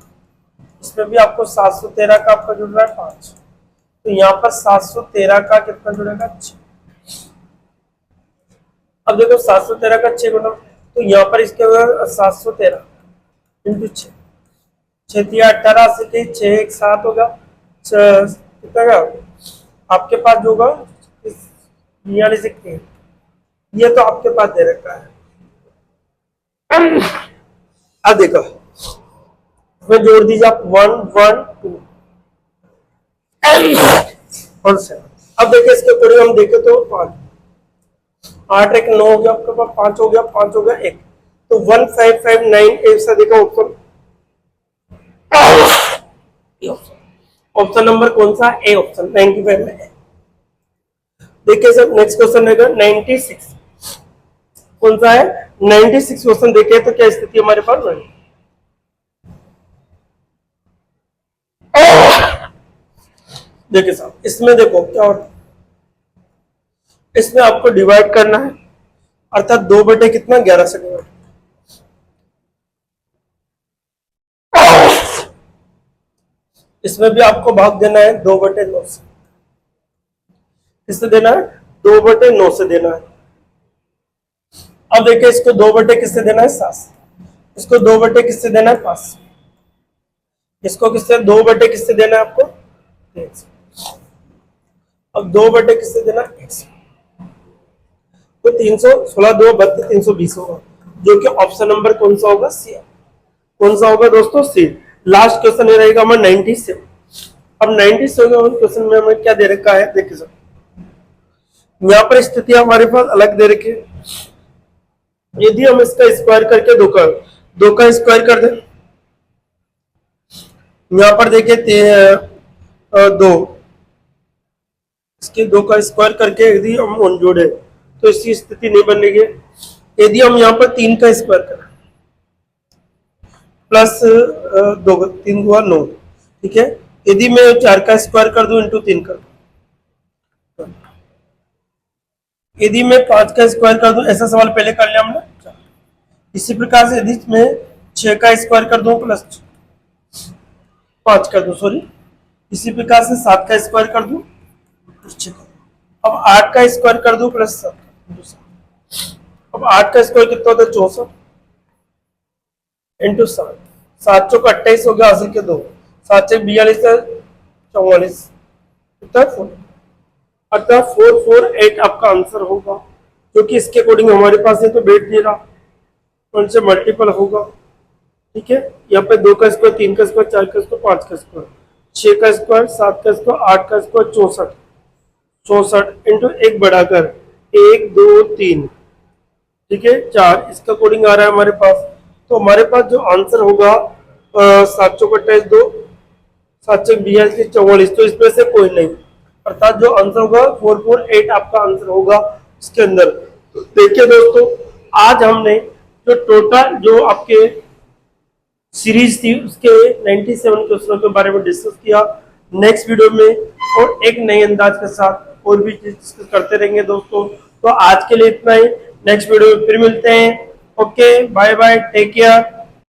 इसमें भी आपको 713 का आपका जुड़ रहा है 5, तो यहाँ पर 713 का कितना जुड़ेगा 6। अब देखो 713 का 6 गुना, तो यहाँ पर इसके 713 इंटू 6, 6×18 से 6 1 7 होगा, कितना का आपके पास जो होगा 42 से, ये तो आपके पास दे रखा है। अब देखो इसमें जोड़ दीजिए आप 1 1 2 और 7। अब देखिए इसके अकॉर्डिंग हम देखें तो 5 8 1 9 हो गया आपके पास, 5 हो गया, 5 हो गया 1, तो 1559 ऐसा देखा ऑप्शन। ऑप्शन नंबर कौन सा? ए ऑप्शन 95 में है। देखिए सर नेक्स्ट क्वेश्चन रहेगा 96, कौन सा है 96 क्वेश्चन। देखिए तो क्या स्थिति हमारे पास है। देखिए साहब इसमें देखो क्या हो, इसमें आपको डिवाइड करना है, अर्थात 2 बटे कितना 11 से डिवाइड। इसमें भी आपको भाग देना है 2 बटे 9 से। किससे देना है? 2 बटे 9 से देना है। अब देखिए इसको 2 बटे किससे देना है 7, इसको 2 बटे किससे देना है 5, इसको किससे 2 बटे किससे देना है आपको 3। अब 2 बटे किससे देना है 1, तो 316 2 32 320 होगा, जो कि ऑप्शन नंबर कौन सा होगा? सी। कौन सा होगा दोस्तों? सी। लास्ट क्वेश्चन ये रहेगा हमारा 97। अब 97 क्वेश्चन में हमें क्या दे रखा है? देखिए सर यहाँ पर स्थिति हमारे पास अलग दे रखी है। यदि हम इसका स्क्वायर करके 2 का स्क्वायर कर दें, यहाँ पर देखिए 2, इसके 2 का स्क्वायर करके यदि हम जोड़े तो इसकी स्थिति नहीं बनेगी। यदि हम यहाँ पर 3 का स्क्वायर करें प्लस 2 3 2 9, ठीक है। यदि मैं 4 का स्क्वायर कर दूं इंटू 3 कर दूं, यदि मैं 5 का स्क्वायर कर दूं, ऐसा सवाल पहले कर लिया हमने। इसी प्रकार से यदि मैं 6 का स्क्वायर कर दूं प्लस 5 कर दूं, सॉरी, इसी प्रकार से 7 का स्क्वायर कर दूं प्लस 6 कर दूं। अब 8 का स्क्वायर कर दूं प्लस 7। अब 8 का स्क्वायर कितना होता है? 64 इंटू 7, 7 चौक 28 हो गया, हासिल के 2, 7 चौक 42 44, कितना 4, अर्थात 448 आपका आंसर होगा, क्योंकि इसके अकॉर्डिंग हमारे पास है तो बैठ नहीं रहा, उनसे मल्टीपल होगा, ठीक है। यहाँ पे 2 का स्क्वायर, 3 का स्क्वायर, 4 का स्क्वायर, 5 का स्क्वायर, 6 का स्क्वायर, 7 का स्क्वायर, 8 का स्क्वायर, 64 इंटू 1 बढ़ाकर 1 2 3, ठीक है 4, इसका कोडिंग आ रहा है हमारे पास। तो हमारे पास जो आंसर होगा 7 चौक 28 2, 7 चौक 42 44, तो इसमें से कोई नहीं, अर्थात जो आंसर होगा 448 आपका आंसर होगा इसके अंदर। तो देखिए दोस्तों आज हमने जो टोटल जो आपके सीरीज थी उसके 97 क्वेश्चनों के बारे में डिस्कस किया। नेक्स्ट वीडियो में और एक नए अंदाज के साथ और भी डिस्कस करते रहेंगे दोस्तों। तो आज के लिए इतना ही, नेक्स्ट वीडियो में फिर मिलते हैं। Okay bye bye, take care.